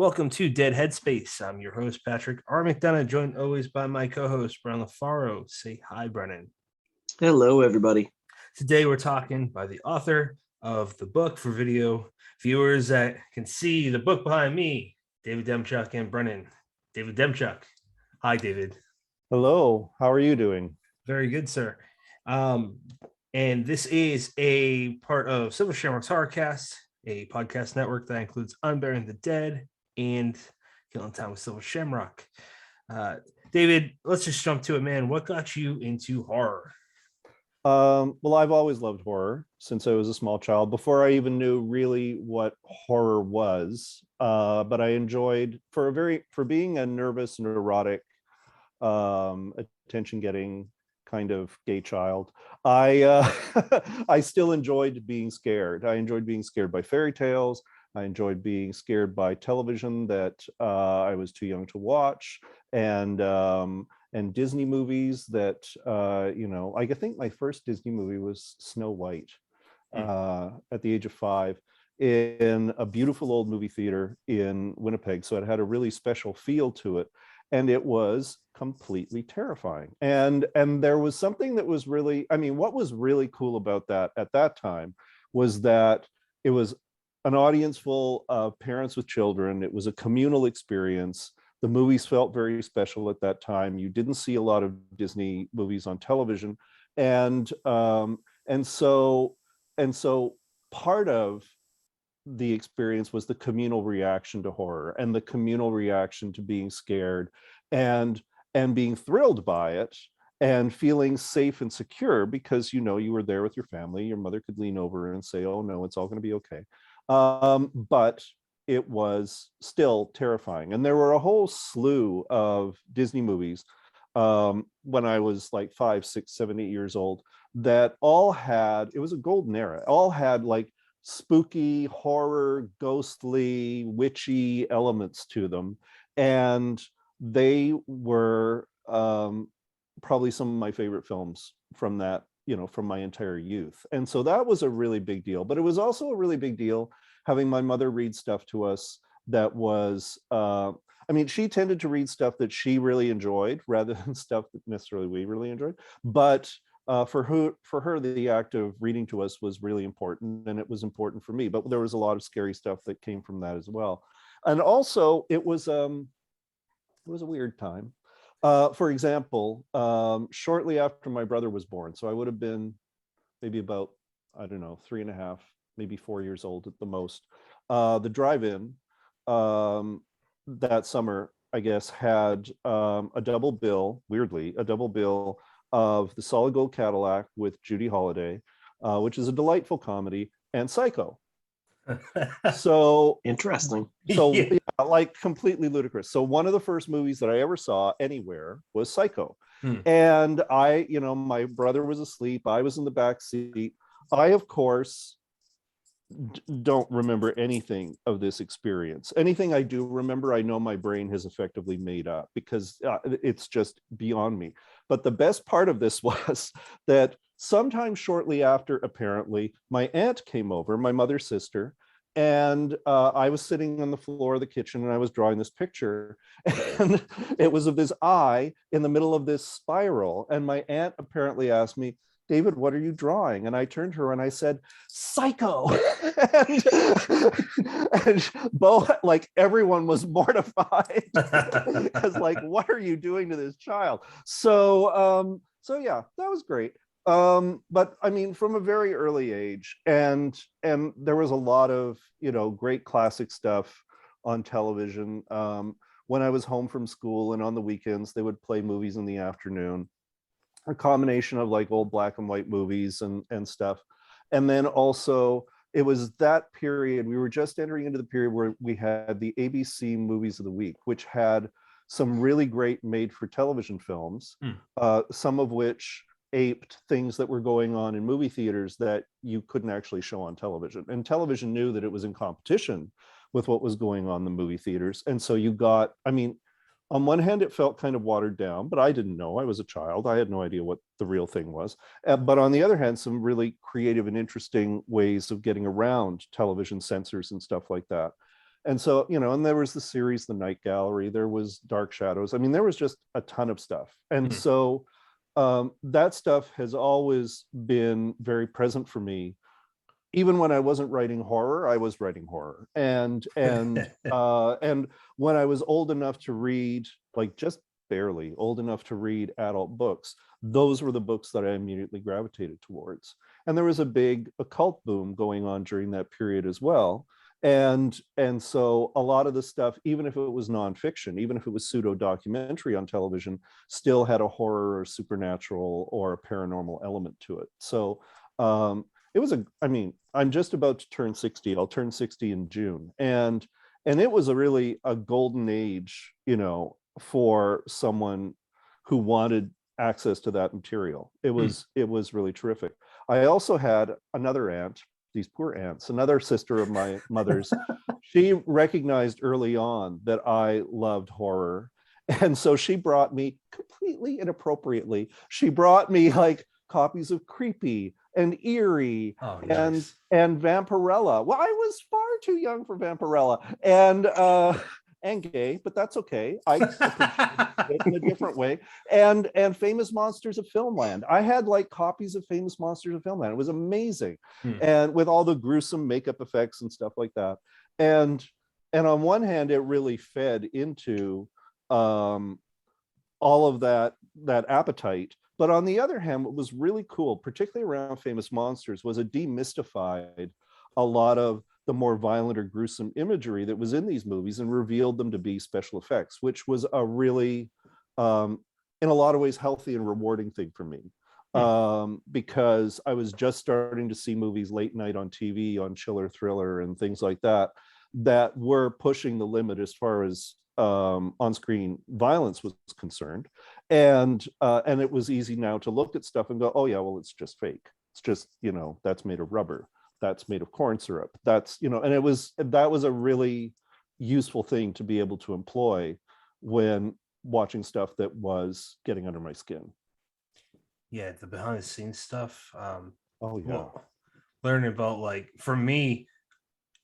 Welcome to Dead Headspace. I'm your host, Patrick R. McDonough, joined always by my co-host, Brennan LaFaro. Say hi, Brennan. Hello, everybody. Today we're talking by the author of the book for video viewers that can see the book behind me, David Demchuk and Brennan. David Demchuk. Hi, David. Hello. How are you doing? Very good, sir. And this is a part of Silver Shamrock's Horrorcast, a podcast network that includes Unburying the Dead and Killing Time with Silver Shamrock. David, let's just jump to it, man. What got you into horror? Well, I've always loved horror since I was a small child, before I even knew really what horror was. But I enjoyed, for being a nervous, neurotic, attention-getting kind of gay child, I I still enjoyed being scared. I enjoyed being scared by fairy tales. I enjoyed being scared by television that I was too young to watch, and Disney movies that I think my first Disney movie was Snow White at the age of 5 in a beautiful old movie theater in Winnipeg. So it had a really special feel to it, and it was completely terrifying. And there was something that was really, what was really cool about that at that time was that it was an audience full of parents with children. It was a communal experience. The movies felt very special at that time. You didn't see a lot of Disney movies on television, and so part of the experience was the communal reaction to horror and the communal reaction to being scared, and being thrilled by it and feeling safe and secure because you were there with your family. Your mother could lean over and say, "Oh no, it's all going to be okay." But it was still terrifying. And there were a whole slew of Disney movies when I was like 5, 6, 7, 8 years old that all had, it was a golden era, all had like spooky, horror, ghostly, witchy elements to them. And they were probably some of my favorite films from that, from my entire youth. And so that was a really big deal. But it was also a really big deal having my mother read stuff to us that was, she tended to read stuff that she really enjoyed rather than stuff that necessarily we really enjoyed. But for her, the act of reading to us was really important, and it was important for me. But there was a lot of scary stuff that came from that as well. And also, it was a weird time. For example, shortly after my brother was born, so I would have been maybe about, 3.5, maybe 4 years old at the most. The drive-in that summer, I guess, had a double bill, weirdly, a double bill of The Solid Gold Cadillac with Judy Holliday, which is a delightful comedy, and Psycho. So interesting. So yeah, like completely ludicrous. So one of the first movies that I ever saw anywhere was Psycho. And my brother was asleep. I was in the back seat. I, of course, don't remember anything of this experience. Anything I do remember, I know my brain has effectively made up because it's just beyond me. But the best part of this was that sometime shortly after, apparently, my aunt came over, my mother's sister, and I was sitting on the floor of the kitchen and I was drawing this picture, and it was of this eye in the middle of this spiral. And my aunt apparently asked me, "David, what are you drawing?" And I turned to her and I said, "Psycho." and Bo, like, everyone was mortified because, like, what are you doing to this child? So yeah, that was great. But from a very early age, and there was a lot of great classic stuff on television. When I was home from school and on the weekends, they would play movies in the afternoon, a combination of like old black and white movies and stuff. And then also it was that period, we were just entering into the period where we had the ABC Movies of the Week, which had some really great made for television films, some of which aped things that were going on in movie theaters that you couldn't actually show on television. And television knew that it was in competition with what was going on in the movie theaters. And so you got, on one hand, it felt kind of watered down, but I didn't know. I was a child. I had no idea what the real thing was. But on the other hand, some really creative and interesting ways of getting around television censors and stuff like that. And so, and there was the series The Night Gallery, there was Dark Shadows. I mean, there was just a ton of stuff. And so that stuff has always been very present for me. Even when I wasn't writing horror, I was writing horror. And when I was old enough to read, like just barely old enough to read adult books, those were the books that I immediately gravitated towards. And there was a big occult boom going on during that period as well. And so a lot of the stuff, even if it was nonfiction, even if it was pseudo documentary on television, still had a horror or supernatural or a paranormal element to it. So it was I'm just about to turn 60. I'll turn 60 in June. And it was really a golden age, for someone who wanted access to that material. It was really terrific. I also had another aunt, these poor aunts, another sister of my mother's. She recognized early on that I loved horror. And so she brought me, completely inappropriately, she brought me like copies of Creepy and Eerie and Vampirella. Well, I was far too young for Vampirella and gay, but that's okay. I appreciate it in a different way. And Famous Monsters of Filmland. I had like copies of Famous Monsters of Filmland. It was amazing, and with all the gruesome makeup effects and stuff like that. And on one hand, it really fed into all of that appetite. But on the other hand, what was really cool, particularly around Famous Monsters, was it demystified a lot of the more violent or gruesome imagery that was in these movies and revealed them to be special effects, which was a really, in a lot of ways, healthy and rewarding thing for me. Because I was just starting to see movies late night on TV, on Chiller Thriller and things like that, that were pushing the limit as far as on-screen violence was concerned. And it was easy now to look at stuff and go, oh yeah, well, it's just fake. It's just, that's made of rubber. That's made of corn syrup. That's, and that was a really useful thing to be able to employ when watching stuff that was getting under my skin. Yeah, the behind the scenes stuff. Oh yeah. Well, learning about, like, for me,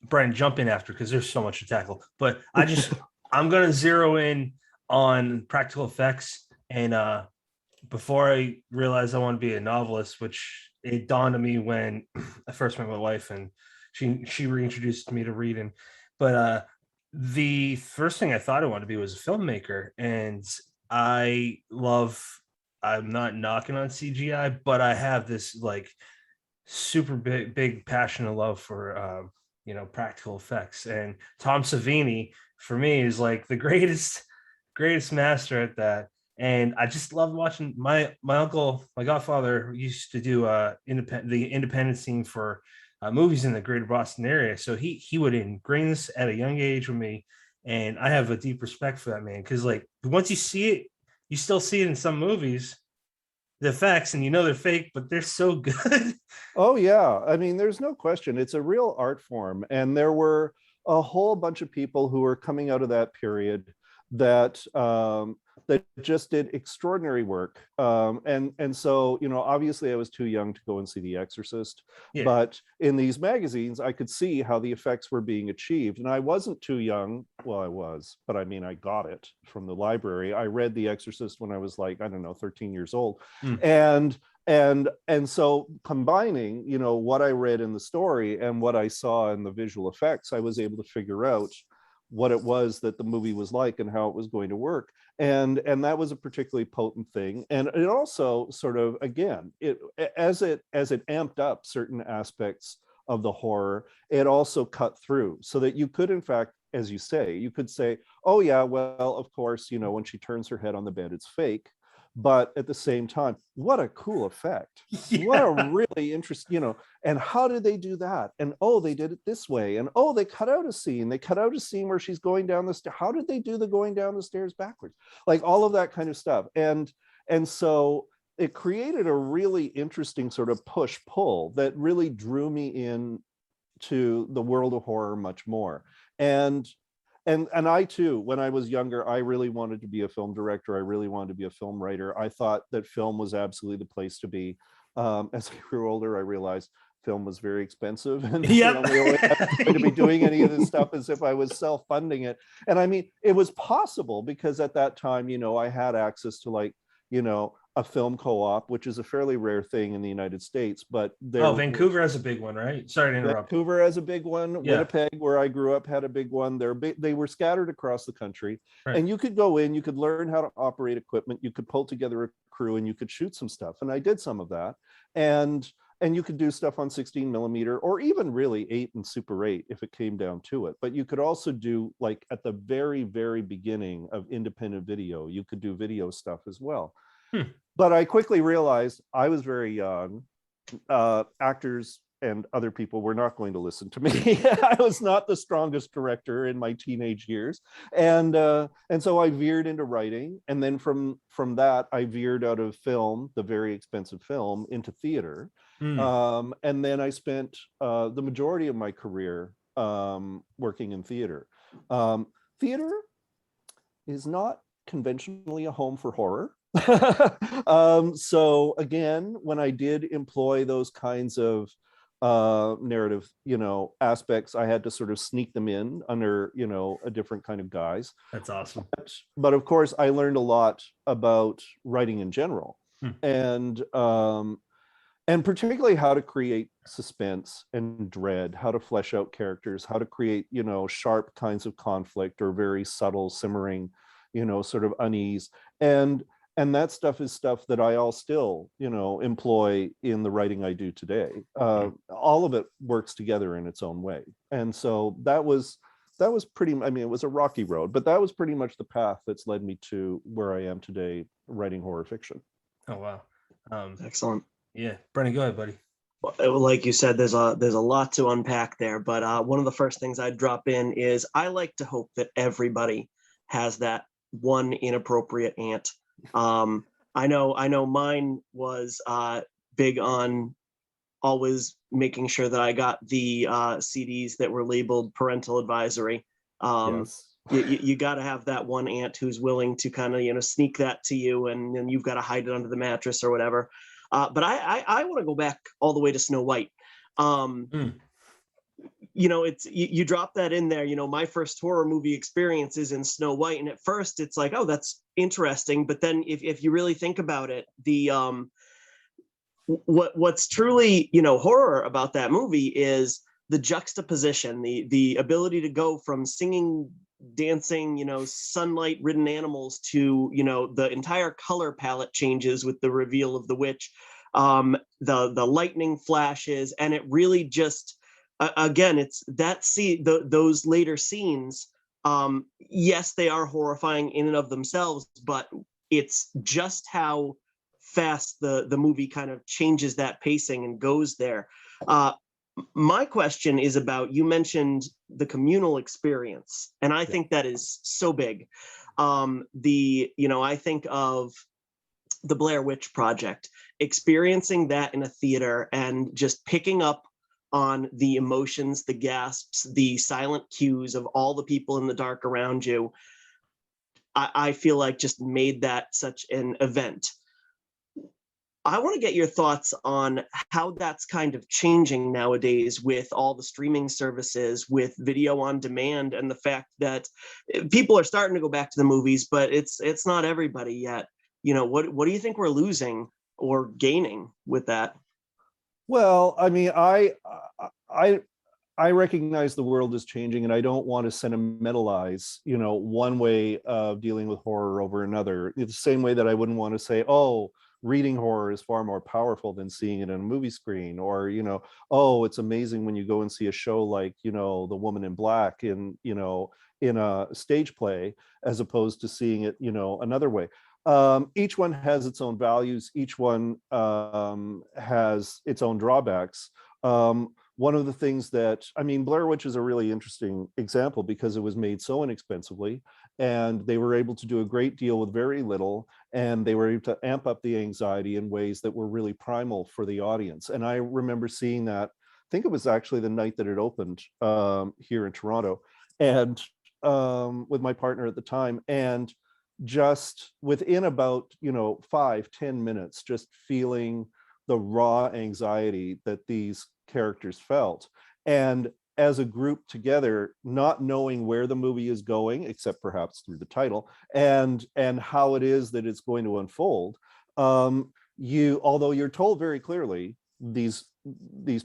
Brian, jump in after, because there's so much to tackle. But I'm gonna zero in on practical effects. And before I realized I want to be a novelist, which it dawned on me when I first met my wife and she reintroduced me to reading. But the first thing I thought I wanted to be was a filmmaker. And I'm not knocking on CGI, but I have this like super big passion and love for practical effects. And Tom Savini for me is like the greatest master at that. And I just loved watching my uncle, my godfather, used to do the independent scene for movies in the greater Boston area. So he would ingrain this at a young age with me. And I have a deep respect for that man, because like once you see it, you still see it in some movies, the effects, and they're fake, but they're so good. Oh yeah, I mean, there's no question. It's a real art form, and there were a whole bunch of people who were coming out of that period that that just did extraordinary work. And so, obviously I was too young to go and see The Exorcist, but in these magazines, I could see how the effects were being achieved. And I wasn't too young. Well, I was, but I mean, I got it from the library. I read The Exorcist when I was like, I don't know, 13 years old. And so combining, what I read in the story and what I saw in the visual effects, I was able to figure out what it was that the movie was like and how it was going to work. And that was a particularly potent thing. And it also sort of, again, as it amped up certain aspects of the horror, it also cut through so that you could, in fact, as you say, you could say, oh yeah, well, of course, when she turns her head on the bed, it's fake. But at the same time, what a cool effect. What a really interesting, and how did they do that? And oh, they did it this way. And oh, they cut out a scene. They cut out a scene where she's going down the stairs. How did they do the going down the stairs backwards? Like all of that kind of stuff. And so it created a really interesting sort of push-pull that really drew me in to the world of horror much more. And I too, when I was younger, I really wanted to be a film director. I really wanted to be a film writer. I thought that film was absolutely the place to be. As I grew older, I realized film was very expensive, and Yep. the only way I was going to be doing any of this stuff is if I was self-funding it. And I mean, it was possible because at that time, I had access to like, a film co-op, which is a fairly rare thing in the United States. But Vancouver has a big one, right? Sorry to interrupt. Vancouver has a big one. Yeah. Winnipeg, where I grew up, had a big one. They were scattered across the country, right. And you could go in, you could learn how to operate equipment, you could pull together a crew, and you could shoot some stuff. And I did some of that, and you could do stuff on 16 millimeter, or even really 8 and Super 8 if it came down to it. But you could also do, like, at the very, very beginning of independent video, you could do video stuff as well. But I quickly realized I was very young. Actors and other people were not going to listen to me. I was not the strongest director in my teenage years, and so I veered into writing, and then from that I veered out of film, the very expensive film, into theater. And then I spent the majority of my career working in theater. Theater is not conventionally a home for horror. So again, when I did employ those kinds of narrative, aspects, I had to sort of sneak them in under, a different kind of guise. That's awesome. But of course, I learned a lot about writing in general, and particularly how to create suspense and dread, how to flesh out characters, how to create, sharp kinds of conflict or very subtle, simmering, sort of unease. And that stuff is stuff that I all still, employ in the writing I do today. All of it works together in its own way. And so that was pretty, I mean, it was a rocky road, but that was pretty much the path that's led me to where I am today, writing horror fiction. Oh, wow. Excellent. Yeah. Brennan, go ahead, buddy. Well, like you said, there's a lot to unpack there, but one of the first things I'd drop in is I like to hope that everybody has that one inappropriate aunt. I know mine was big on always making sure that I got the CDs that were labeled parental advisory. Yes. You got to have that one aunt who's willing to kind of sneak that to you, and then you've got to hide it under the mattress or whatever. But I want to go back all the way to Snow White. It's you drop that in there. My first horror movie experience is in Snow White, and at first it's like, oh, that's interesting, but then if you really think about it, the what's truly horror about that movie is the juxtaposition, the ability to go from singing, dancing, sunlight ridden animals to the entire color palette changes with the reveal of the witch, the lightning flashes, and it really just again, it's that those later scenes, yes, they are horrifying in and of themselves, but it's just how fast the movie kind of changes that pacing and goes there. My question is about, you mentioned the communal experience, and I think that is so big. I think of the Blair Witch Project, experiencing that in a theater and just picking up on the emotions, the gasps, the silent cues of all the people in the dark around you. I feel like just made that such an event. I want to get your thoughts on how that's kind of changing nowadays with all the streaming services, with video on demand, and the fact that people are starting to go back to the movies, but it's not everybody yet. What do you think we're losing or gaining with that? Well, I mean, I recognize the world is changing, and I don't want to sentimentalize, one way of dealing with horror over another. It's the same way that I wouldn't want to say, oh, reading horror is far more powerful than seeing it on a movie screen, or oh, it's amazing when you go and see a show like The Woman in Black in a stage play, as opposed to seeing it another way. Each one has its own values, each one has its own drawbacks. One of the things that, Blair Witch is a really interesting example because it was made so inexpensively, and they were able to do a great deal with very little, and they were able to amp up the anxiety in ways that were really primal for the audience. And I remember seeing that, I think it was actually the night that it opened here in Toronto, and with my partner at the time, and just within about 5-10 minutes, just feeling the raw anxiety that these characters felt. And as a group together, not knowing where the movie is going, except perhaps through the title, and how it is that it's going to unfold, although you're told very clearly these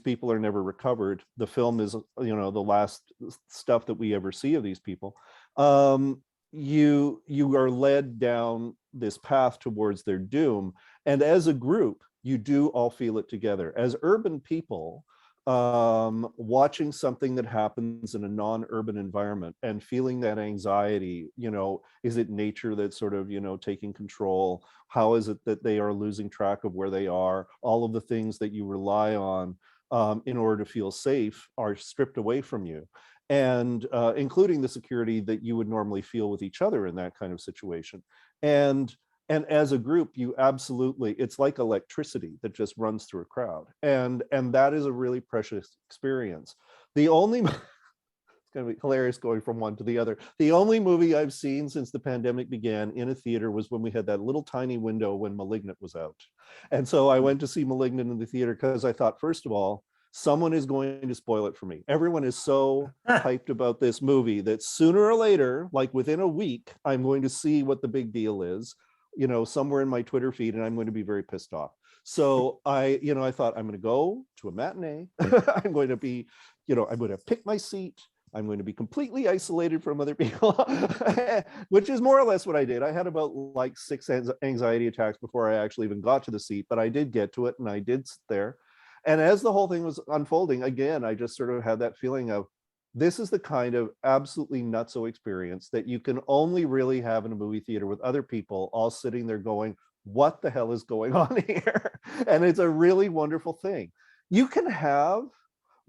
people are never recovered, the film is, you know, the last stuff that we ever see of these people, you are led down this path towards their doom. And as a group, you do all feel it together. As urban people, watching something that happens in a non-urban environment and feeling that anxiety, you know, is it nature that's sort of, you know, taking control? How is it that they are losing track of where they are? All of the things that you rely on in order to feel safe are stripped away from you, and including the security that you would normally feel with each other in that kind of situation. And as a group, you absolutely, it's like electricity that just runs through a crowd. And that is a really precious experience. The only, it's gonna be hilarious going from one to the other. The only movie I've seen since the pandemic began in a theater was when we had that little tiny window when *Malignant* was out. And so I went to see *Malignant* in the theater because I thought, first of all, someone is going to spoil it for me. Everyone is so hyped about this movie that sooner or later, like within a week, I'm going to see what the big deal is, you know, somewhere in my Twitter feed, and I'm going to be very pissed off. So I thought, I'm going to go to a matinee. I'm going to be, you know, I'm going to pick my seat. I'm going to be completely isolated from other people, which is more or less what I did. I had about like 6 anxiety attacks before I actually even got to the seat, but I did get to it and I did sit there. And as the whole thing was unfolding, again, I just sort of had that feeling of, this is the kind of absolutely nutso experience that you can only really have in a movie theater with other people all sitting there going, what the hell is going on here? And it's a really wonderful thing. You can have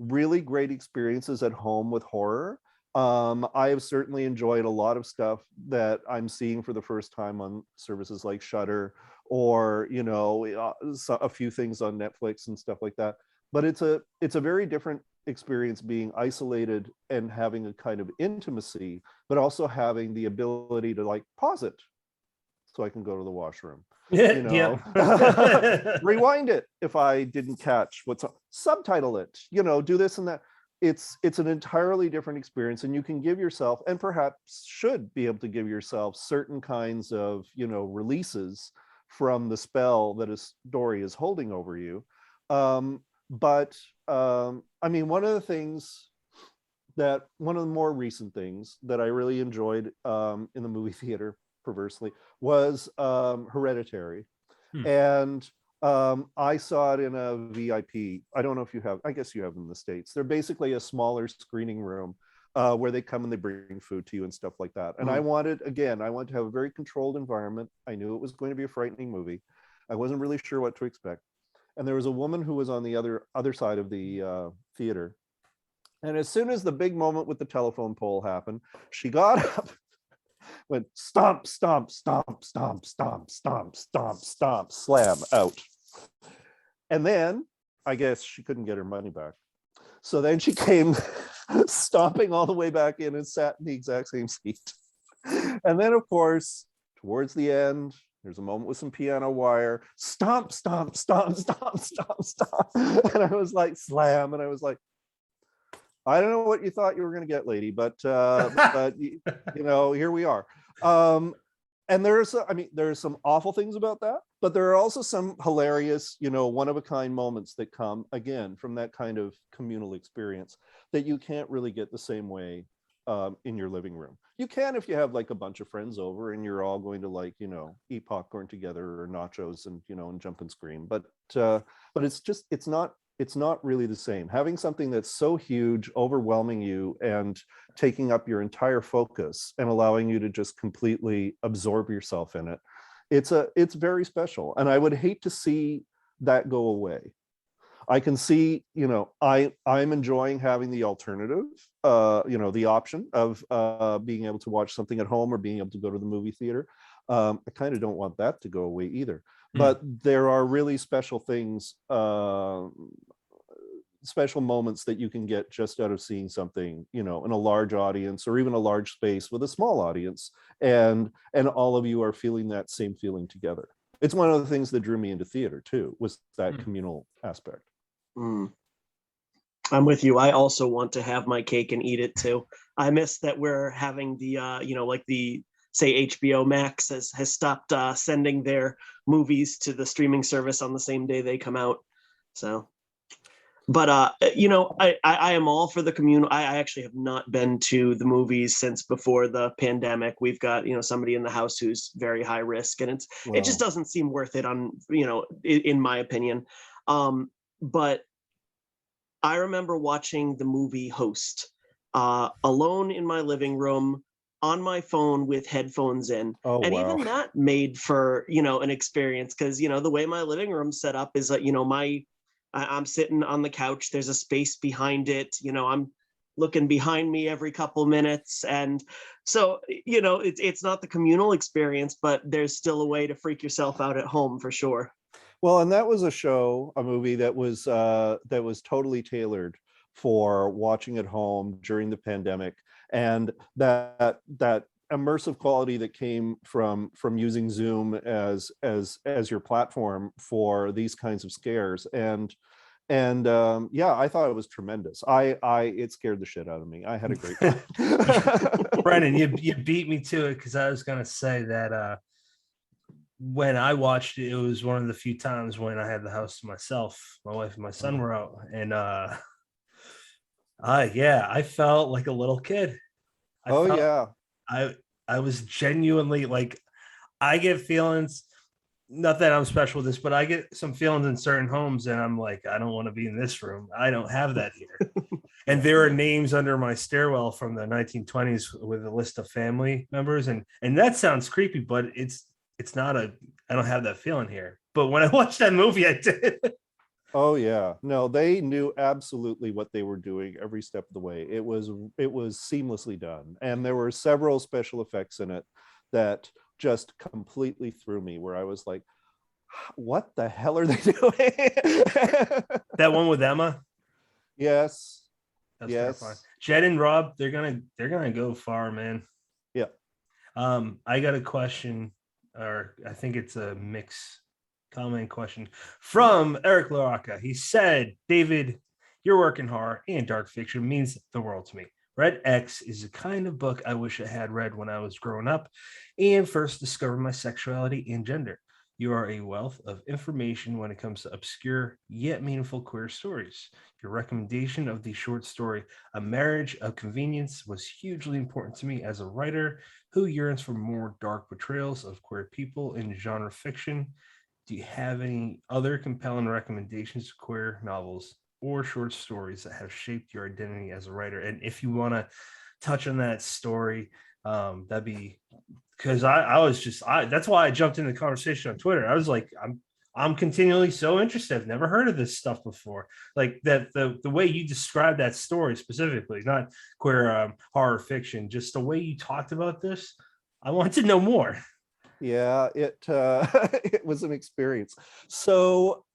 really great experiences at home with horror. I have certainly enjoyed a lot of stuff that I'm seeing for the first time on services like Shudder, or, you know, a few things on Netflix and stuff like that. But it's a very different experience being isolated and having a kind of intimacy, but also having the ability to like pause it so I can go to the washroom. You know, rewind it if I didn't catch what's subtitle it, you know, do this and that. It's an entirely different experience, and you can give yourself, and perhaps should be able to give yourself, certain kinds of, you know, releases from the spell that a story is holding over you. But I mean, one of the more recent things that I really enjoyed in the movie theater, perversely, was Hereditary. And I saw it in a VIP. I don't know if you have, I guess you have in the States. They're basically a smaller screening room where they come and they bring food to you and stuff like that. And I wanted to have a very controlled environment. I knew it was going to be a frightening movie. I wasn't really sure what to expect. And there was a woman who was on the other side of the theater. And as soon as the big moment with the telephone pole happened, she got up, went stomp, stomp, stomp, stomp, stomp, stomp, stomp, stomp, slam, out. And then I guess she couldn't get her money back. So then she came stomping all the way back in and sat in the exact same seat. And then, of course, towards the end, there's a moment with some piano wire, stomp, stomp, stomp, stomp, stomp, stomp. And I was like, slam. And I was like, I don't know what you thought you were going to get, lady, but you know, here we are. And there's some awful things about that, but there are also some hilarious, you know, one-of-a-kind moments that come, again, from that kind of communal experience that you can't really get the same way in your living room. You can if you have like a bunch of friends over and you're all going to, like, you know, eat popcorn together or nachos and, you know, and jump and scream. But it's not really the same. Having something that's so huge, overwhelming you and taking up your entire focus and allowing you to just completely absorb yourself in it, it's very special. And I would hate to see that go away. I can see, you know, I'm enjoying having the alternative, you know, the option of being able to watch something at home or being able to go to the movie theater. I kind of don't want that to go away either. But there are really special things, special moments that you can get just out of seeing something, you know, in a large audience or even a large space with a small audience, and all of you are feeling that same feeling together. It's one of the things that drew me into theater too, was that Hmm. communal aspect. Mm. I'm with you. I also want to have my cake and eat it too. I miss that we're having the, like the, say HBO Max has stopped sending their movies to the streaming service on the same day they come out. So, but I am all for the communal. I actually have not been to the movies since before the pandemic. We've got somebody in the house who's very high risk, and it just Wow. doesn't seem worth it on in my opinion. But I remember watching the movie Host alone in my living room on my phone with headphones in. Oh, And wow. even that made for, an experience because, the way my living room's set up is that, I'm sitting on the couch, there's a space behind it, I'm looking behind me every couple minutes. And so, it's not the communal experience, but there's still a way to freak yourself out at home for sure. Well, and that was a movie that was totally tailored for watching at home during the pandemic, and that immersive quality that came from using Zoom as your platform for these kinds of scares. And yeah, I thought it was tremendous. It scared the shit out of me. I had a great time. Brendan, you beat me to it, because I was gonna say that when I watched it, it was one of the few times when I had the house to myself. My wife and my son were out, and yeah, I felt like a little kid. I Oh felt yeah. I I was genuinely like, I get feelings. Not that I'm special with this, but I get some feelings in certain homes, and I'm like, I don't want to be in this room. I don't have that here. And Yeah. there are names under my stairwell from the 1920s with a list of family members, and that sounds creepy, but it's not a. I don't have that feeling here. But when I watched that movie, I did. Oh yeah. No, they knew absolutely what they were doing every step of the way. It was seamlessly done. And there were several special effects in it that just completely threw me, where I was like, what the hell are they doing? That one with Emma. Yes. That's terrifying. Yes. Jed and Rob, they're gonna go far, man. Yeah. I got a question, or I think it's a mix comment question from Eric LaRocca. He said, David, your work in horror and dark fiction means the world to me. Red X is the kind of book I wish I had read when I was growing up and first discovered my sexuality and gender. You are a wealth of information when it comes to obscure yet meaningful queer stories. Your recommendation of the short story, A Marriage of Convenience, was hugely important to me as a writer who yearns for more dark portrayals of queer people in genre fiction. Do you have any other compelling recommendations of queer novels or short stories that have shaped your identity as a writer? And if you want to touch on that story, that'd be, because I was just that's why I jumped in the conversation on Twitter. I was like, I'm continually so interested. I've never heard of this stuff before. Like that the way you described that story specifically, not queer horror fiction, just the way you talked about this. I want to know more. Yeah, it it was an experience. So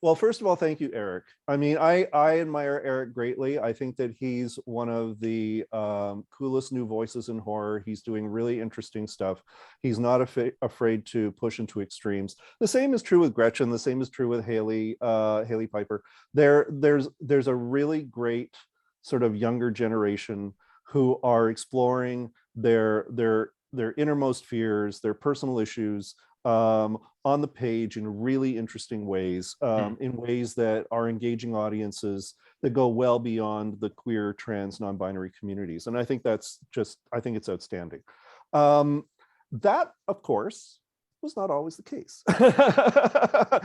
well, first of all, thank you, Eric. I mean, I admire Eric greatly. I think that he's one of the coolest new voices in horror. He's doing really interesting stuff. He's not afraid to push into extremes. The same is true with Gretchen. The same is true with Haley Piper. There's a really great sort of younger generation who are exploring their innermost fears, their personal issues, on the page in really interesting ways, in ways that are engaging audiences that go well beyond the queer, trans, non-binary communities. And I think I think it's outstanding. That, of course, was not always the case. I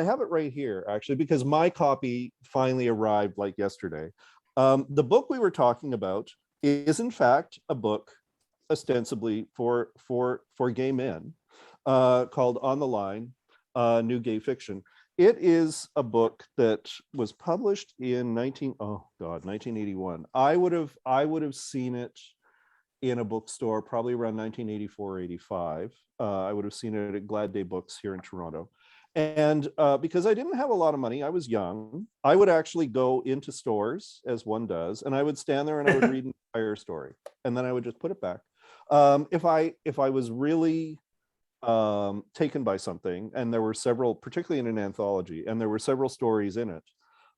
have it right here, actually, because my copy finally arrived like yesterday. The book we were talking about is, in fact, a book ostensibly for gay men, called On the Line, New Gay Fiction. It is a book that was published in 1981. I would have seen it in a bookstore probably around 1984 or 85. I would have seen it at Glad Day Books here in Toronto. And because I didn't have a lot of money, I was young, I would actually go into stores, as one does, and I would stand there and I would read an entire story, and then I would just put it back. If I was really taken by something, and there were several, particularly in an anthology, and there were several stories in it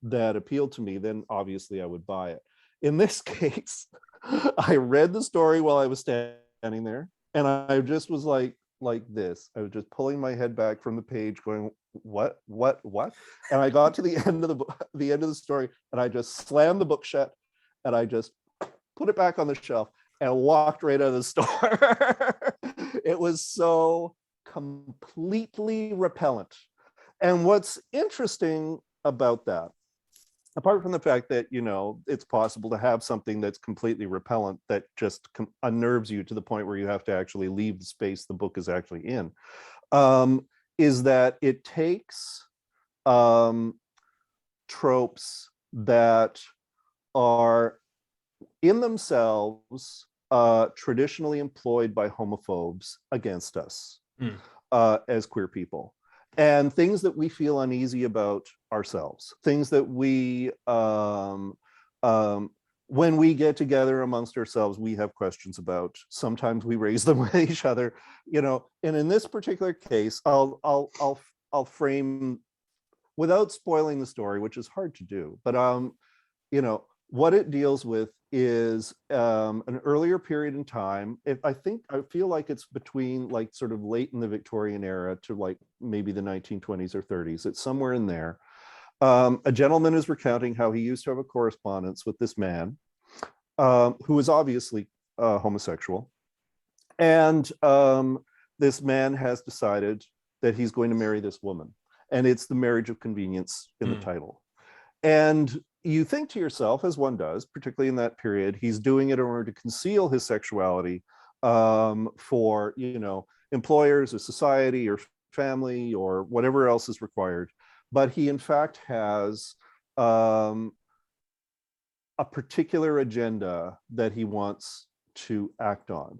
that appealed to me, then obviously I would buy it. In this case, I read the story while I was standing there, and I just was like this. I was just pulling my head back from the page, going, "What? And I got to the end of the end of the story, and I just slammed the book shut, and I just put it back on the shelf and walked right out of the store. It was so completely repellent. And what's interesting about that, apart from the fact that, you know, it's possible to have something that's completely repellent that just unnerves you to the point where you have to actually leave the space the book is actually in, is that it takes tropes that are in themselves traditionally employed by homophobes against us as queer people, and things that we feel uneasy about ourselves, things that we when we get together amongst ourselves, we have questions about. Sometimes we raise them with each other, you know. And in this particular case, I'll frame, without spoiling the story, which is hard to do, but you know, what it deals with is an earlier period in time. I feel like it's between like sort of late in the Victorian era to like maybe the 1920s or 30s. It's somewhere in there. A gentleman is recounting how he used to have a correspondence with this man who was obviously homosexual. And this man has decided that he's going to marry this woman. And it's the marriage of convenience in the title. And you think to yourself, as one does, particularly in that period, he's doing it in order to conceal his sexuality for, you know, employers or society or family or whatever else is required. But he in fact has a particular agenda that he wants to act on.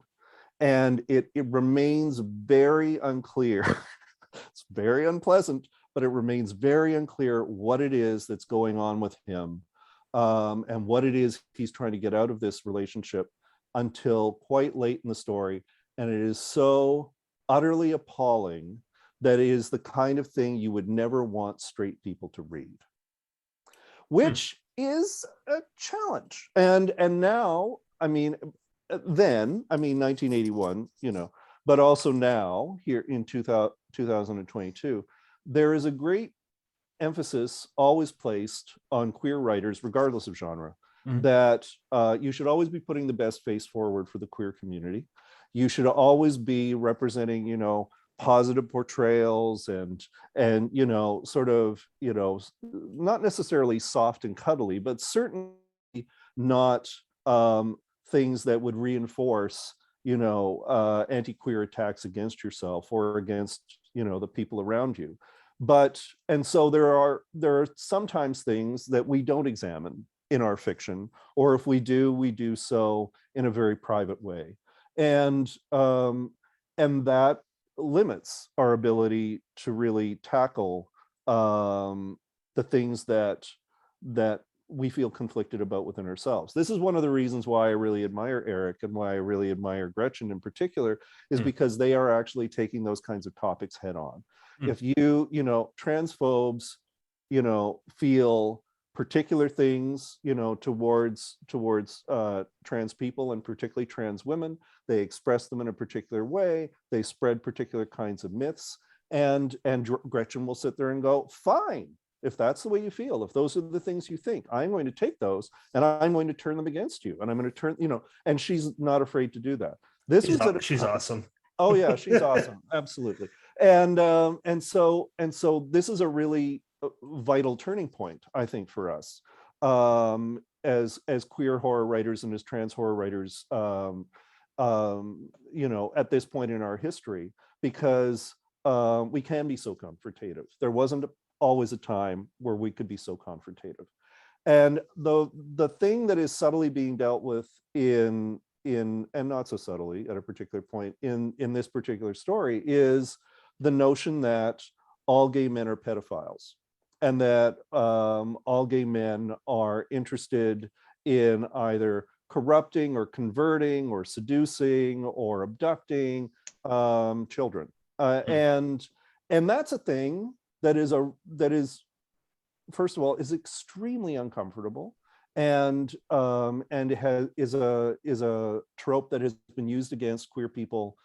And it remains very unclear. It's very unpleasant, but it remains very unclear what it is that's going on with him and what it is he's trying to get out of this relationship until quite late in the story. And it is so utterly appalling that it is the kind of thing you would never want straight people to read, which is a challenge. And now, I mean, then, I mean, 1981, you know, but also now here in 2022, there is a great emphasis always placed on queer writers, regardless of genre, that you should always be putting the best face forward for the queer community. You should always be representing, you know, positive portrayals and you know, sort of, you know, not necessarily soft and cuddly, but certainly not things that would reinforce, you know, anti-queer attacks against yourself or against, you know, the people around you. But, and so there are sometimes things that we don't examine in our fiction, or if we do so in a very private way. And that limits our ability to really tackle the things that we feel conflicted about within ourselves. This is one of the reasons why I really admire Eric and why I really admire Gretchen in particular, is because they are actually taking those kinds of topics head on. If you know, transphobes, you know, feel particular things, you know, towards trans people and particularly trans women, they express them in a particular way, they spread particular kinds of myths, and Gretchen will sit there and go, fine, if that's the way you feel, if those are the things you think, I'm going to take those and I'm going to turn them against you, and I'm going to turn, you know, and she's not afraid to do that. She's awesome. Oh yeah, she's awesome, absolutely. And so this is a really vital turning point, I think, for us as queer horror writers and as trans horror writers, you know, at this point in our history, because we can be so confrontative. There wasn't always a time where we could be so confrontative. And the thing that is subtly being dealt with in and not so subtly at a particular point in this particular story is the notion that all gay men are pedophiles, and that all gay men are interested in either corrupting or converting or seducing or abducting children. And that's a thing that is first of all is extremely uncomfortable, and is a trope that has been used against queer people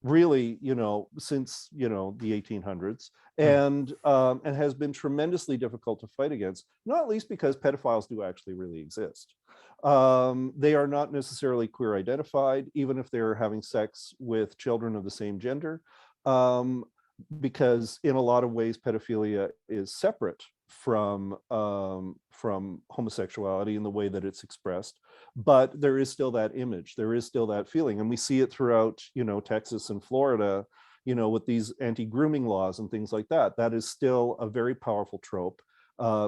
really, since the 1800s, and has been tremendously difficult to fight against, not least because pedophiles do actually really exist. They are not necessarily queer identified, even if they're having sex with children of the same gender, because in a lot of ways pedophilia is separate from homosexuality in the way that it's expressed, but there is still that image, there is still that feeling, and we see it throughout Texas and Florida, with these anti-grooming laws and things like that. That is still a very powerful trope.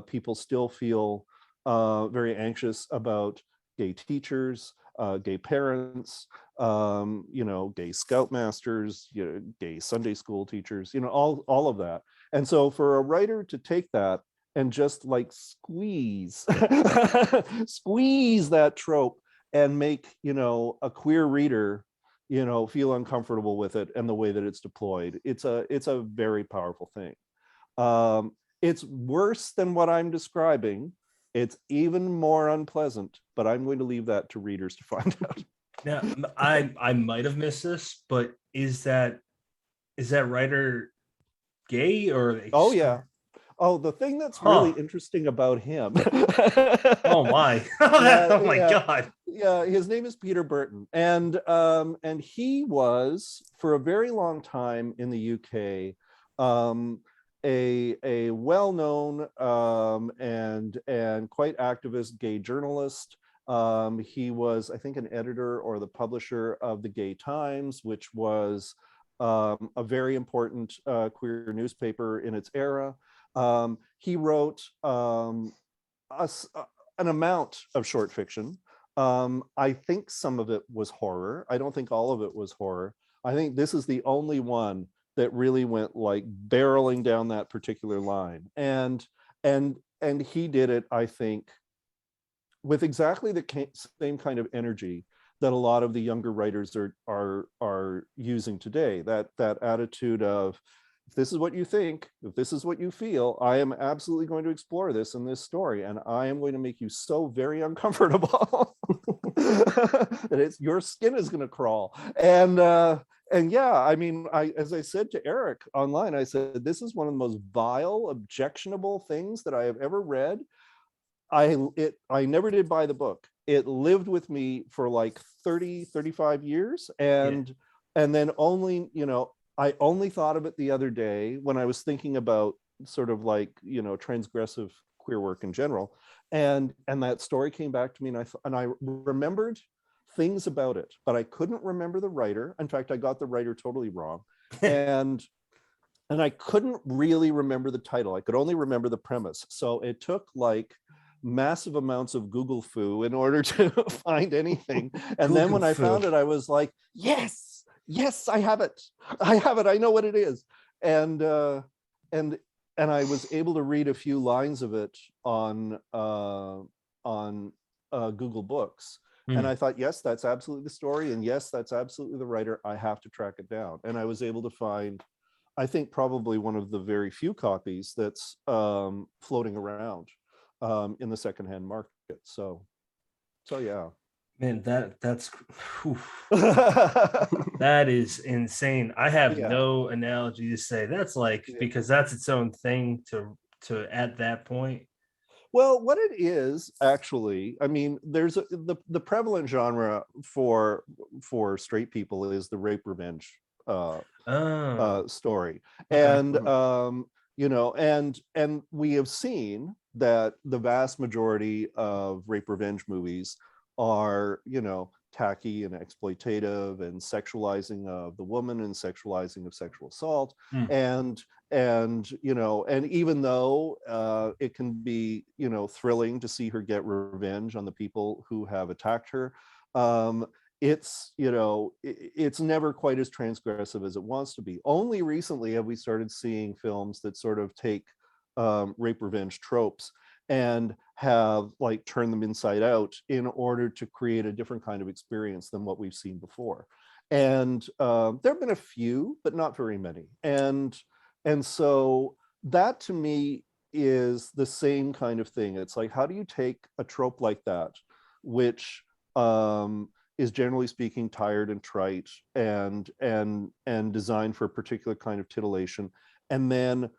People still feel very anxious about gay teachers, gay parents, gay scoutmasters, gay Sunday school teachers, all of that. And so for a writer to take that and just like squeeze that trope and make, a queer reader, feel uncomfortable with it and the way that it's deployed, it's a very powerful thing. It's worse than what I'm describing. It's even more unpleasant, but I'm going to leave that to readers to find out. Now, I might have missed this, but is that writer gay or? Oh yeah. Oh, the thing that's really interesting about him. Oh my! Oh my God! Yeah, his name is Peter Burton, and he was for a very long time in the UK. A well-known and quite activist gay journalist. He was, I think, an editor or the publisher of the Gay Times, which was a very important queer newspaper in its era. He wrote an amount of short fiction. I think some of it was horror. I don't think all of it was horror. I think this is the only one that really went like barreling down that particular line. And he did it, I think, with exactly the same kind of energy that a lot of the younger writers are using today. That attitude of, if this is what you think, if this is what you feel, I am absolutely going to explore this in this story, and I am going to make you so very uncomfortable that your skin is going to crawl. And yeah, I mean, as I said to Eric online, I said, this is one of the most vile, objectionable things that I have ever read. I never did buy the book. It lived with me for like 35 years. And then only, I only thought of it the other day when I was thinking about sort of like, transgressive queer work in general. And that story came back to me, and I remembered things about it, but I couldn't remember the writer. In fact, I got the writer totally wrong. And I couldn't really remember the title. I could only remember the premise. So it took like massive amounts of Google foo in order to find anything. And then when I found it, I was like, yes, I have it. I know what it is. And I was able to read a few lines of it on Google Books. And I thought, yes, that's absolutely the story. And yes, that's absolutely the writer. I have to track it down. And I was able to find, I think, probably one of the very few copies that's floating around in the secondhand market. So yeah. Man, that's that is insane. I have no analogy to say. That's like, because that's its own thing to at that point. Well, what it is actually, I mean, there's the prevalent genre for straight people is the rape revenge story. And and we have seen that the vast majority of rape revenge movies are, tacky and exploitative and sexualizing of the woman and sexualizing of sexual assault. And even though it can be, thrilling to see her get revenge on the people who have attacked her, it's never quite as transgressive as it wants to be. Only recently have we started seeing films that sort of take rape revenge tropes and have like turned them inside out in order to create a different kind of experience than what we've seen before. And there have been a few, but not very many. And so that to me is the same kind of thing. It's like, how do you take a trope like that, which is generally speaking tired and trite and designed for a particular kind of titillation, and then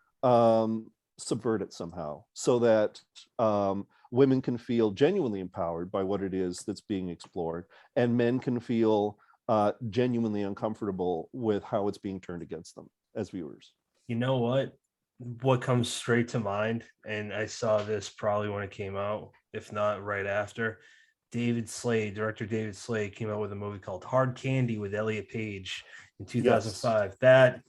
subvert it somehow so that women can feel genuinely empowered by what it is that's being explored, and men can feel genuinely uncomfortable with how it's being turned against them as viewers. You know what comes straight to mind, and I saw this probably when it came out, if not right after. Director David Slade came out with a movie called Hard Candy with Elliot Page in 2005. Yes.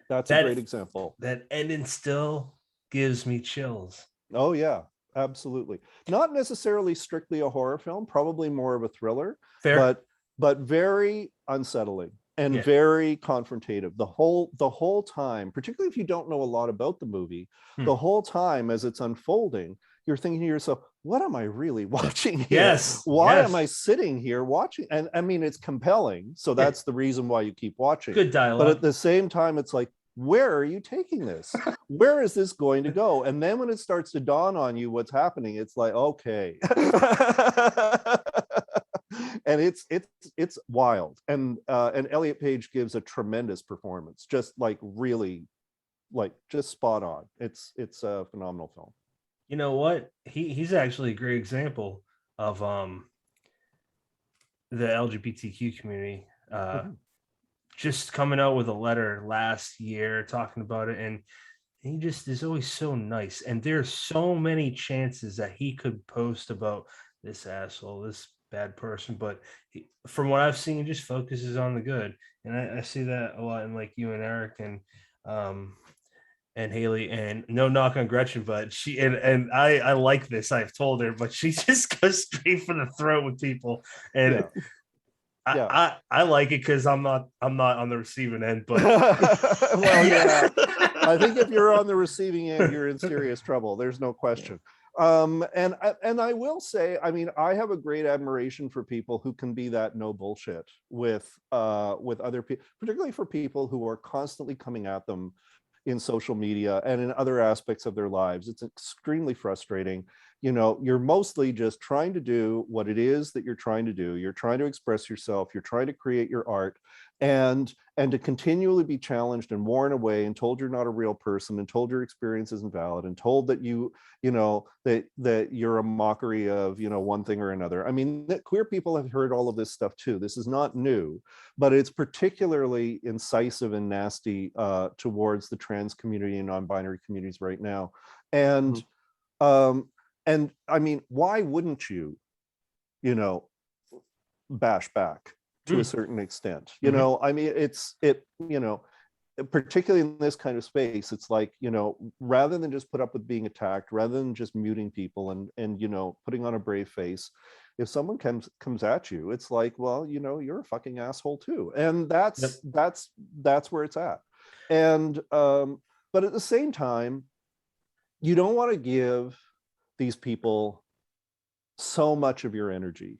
That's a great example. That ending still gives me chills. Oh yeah, absolutely. Not necessarily strictly a horror film, probably more of a thriller. Fair. But very unsettling and very confrontative the whole time, particularly if you don't know a lot about the movie. The whole time as it's unfolding, you're thinking to yourself, what am I really watching here? Yes. Why am I sitting here watching? And I mean, it's compelling, so that's the reason why you keep watching. Good dialogue. But at the same time, it's like, where are you taking this? Where is this going to go? And then when it starts to dawn on you what's happening, it's like, okay. And it's wild. And Elliot Page gives a tremendous performance, just like really, like just spot on. It's a phenomenal film. You know what? He's actually a great example of the LGBTQ community. Just coming out with a letter last year talking about it, and he just is always so nice. And there's so many chances that he could post about this asshole, this bad person, but from what I've seen, he just focuses on the good. And I see that a lot in like you and Eric and Haley. And no knock on Gretchen, but she and I like this. I've told her, but she just goes straight for the throat with people. And I like it because I'm not on the receiving end, but well, yeah. I think if you're on the receiving end, you're in serious trouble. There's no question. And I will say, I mean, I have a great admiration for people who can be that no bullshit with other people, particularly for people who are constantly coming at them in social media and in other aspects of their lives. It's extremely frustrating. You know, you're mostly just trying to do what it is that you're trying to do. You're trying to express yourself. You're trying to create your art, and to continually be challenged and worn away and told you're not a real person and told your experience isn't valid and told that you know, that you're a mockery of, you know, one thing or another. I mean, that queer people have heard all of this stuff too. This is not new, but it's particularly incisive and nasty towards the trans community and non-binary communities right now. And I mean, why wouldn't you, you know, bash back to a certain extent? You know, I mean, you know, particularly in this kind of space, it's like, you know, rather than just put up with being attacked, rather than just muting people and you know, putting on a brave face, if someone comes at you, it's like, well, you know, you're a fucking asshole too. And that's where it's at. And but at the same time, you don't want to give these people so much of your energy,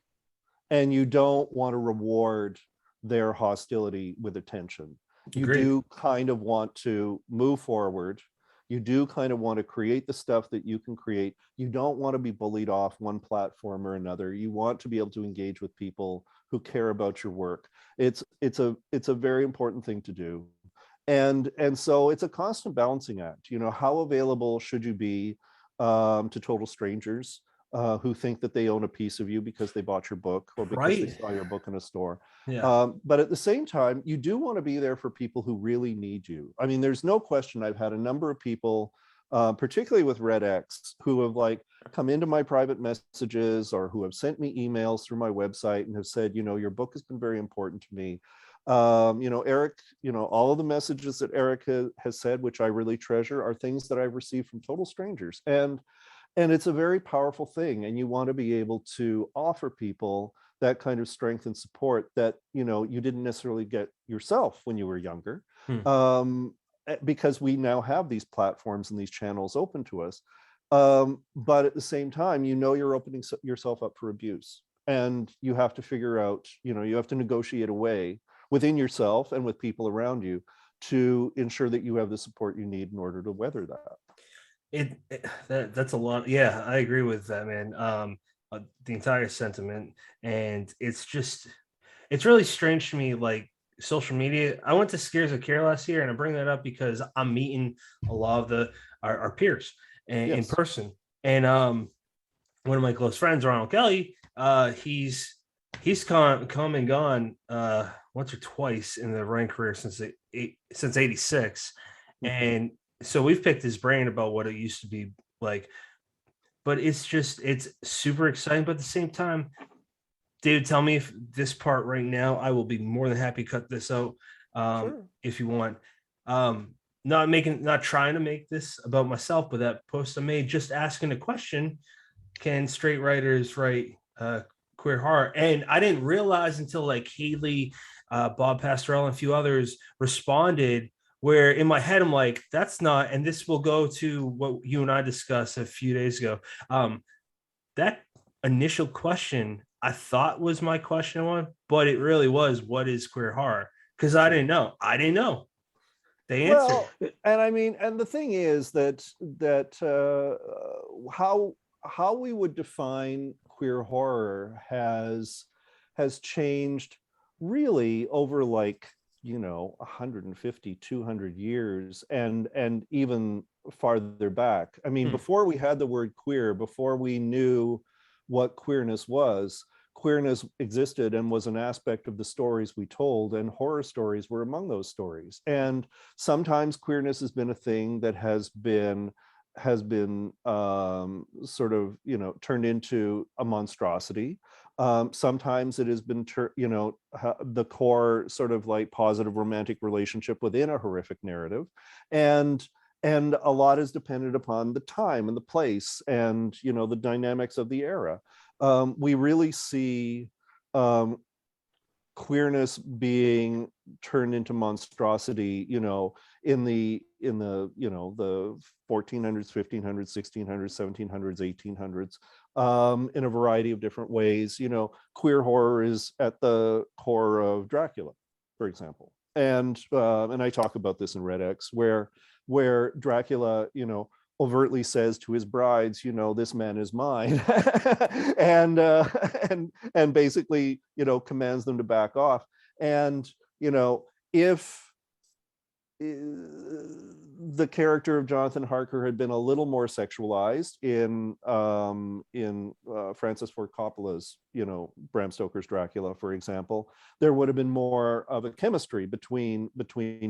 and you don't want to reward their hostility with attention. You do kind of want to move forward. You do kind of want to create the stuff that you can create. You don't want to be bullied off one platform or another. You want to be able to engage with people who care about your work. It's a very important thing to do. And so it's a constant balancing act. You know, how available should you be to total strangers who think that they own a piece of you because they bought your book or because they saw your book in a store. But at the same time, you do want to be there for people who really need you. I mean, there's no question. I've had a number of people, particularly with Red X, who have like come into my private messages or who have sent me emails through my website and have said, you know, your book has been very important to me. You know, Eric, you know, all of the messages that Eric has said, which I really treasure, are things that I've received from total strangers. And it's a very powerful thing. And you want to be able to offer people that kind of strength and support that, you know, you didn't necessarily get yourself when you were younger, because we now have these platforms and these channels open to us. But at the same time, you know, you're opening yourself up for abuse, and you have to figure out, you know, you have to negotiate a way within yourself and with people around you to ensure that you have the support you need in order to weather that. That's a lot. Yeah, I agree with that, man. The entire sentiment, and it's really strange to me, like social media. I went to Scares of Care last year, and I bring that up because I'm meeting a lot of our peers in Yes. person, and one of my close friends, Ronald Kelly, he's come and gone once or twice in the running career since '86, and so we've picked his brain about what it used to be like. But it's super exciting. But at the same time, David, tell me if this part right now, I will be more than happy to cut this out Sure. if you want. Not trying to make this about myself, but that post I made just asking a question: can straight writers write queer horror? And I didn't realize until like Haley, Bob Pastorell, and a few others responded. Where in my head I'm like, that's not. And this will go to what you and I discussed a few days ago. That initial question I thought was my question one, but it really was, what is queer horror? Because I didn't know. I didn't know. They answered. Well, and I mean, and the thing is that how we would define queer horror has changed really over, like, 150, 200 years, and even farther back. I mean, before we had the word queer, before we knew what queerness existed and was an aspect of the stories we told, and horror stories were among those stories. And sometimes queerness has been a thing that has been sort of turned into a monstrosity. Sometimes it has been the core sort of like positive romantic relationship within a horrific narrative, and a lot is dependent upon the time and the place and the dynamics of the era. We really see queerness being turned into monstrosity, in the the 1400s, 1500s, 1600s, 1700s, 1800s, in a variety of different ways. Queer horror is at the core of Dracula, for example, and I talk about this in Red X, where Dracula, overtly says to his brides, this man is mine, and basically, commands them to back off. And if the character of Jonathan Harker had been a little more sexualized in Francis Ford Coppola's, Bram Stoker's Dracula, for example, there would have been more of a chemistry between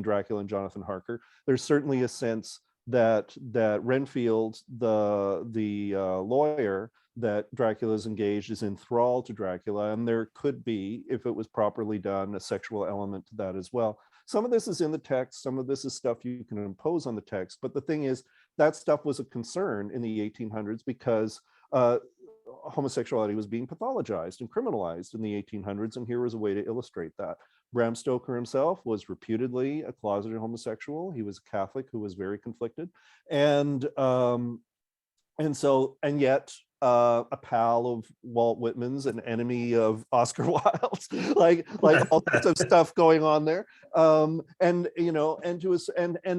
Dracula and Jonathan Harker. There's certainly a sense that Renfield, the lawyer that Dracula is engaged, is enthralled to Dracula, and there could be, if it was properly done, a sexual element to that as well. Some of this is in the text, some of this is stuff you can impose on the text, but the thing is, that stuff was a concern in the 1800s because homosexuality was being pathologized and criminalized in the 1800s, and here was a way to illustrate that. Bram Stoker himself was reputedly a closeted homosexual. He was a Catholic who was very conflicted, and yet a pal of Walt Whitman's, an enemy of Oscar Wilde's, like all sorts of stuff going on there, and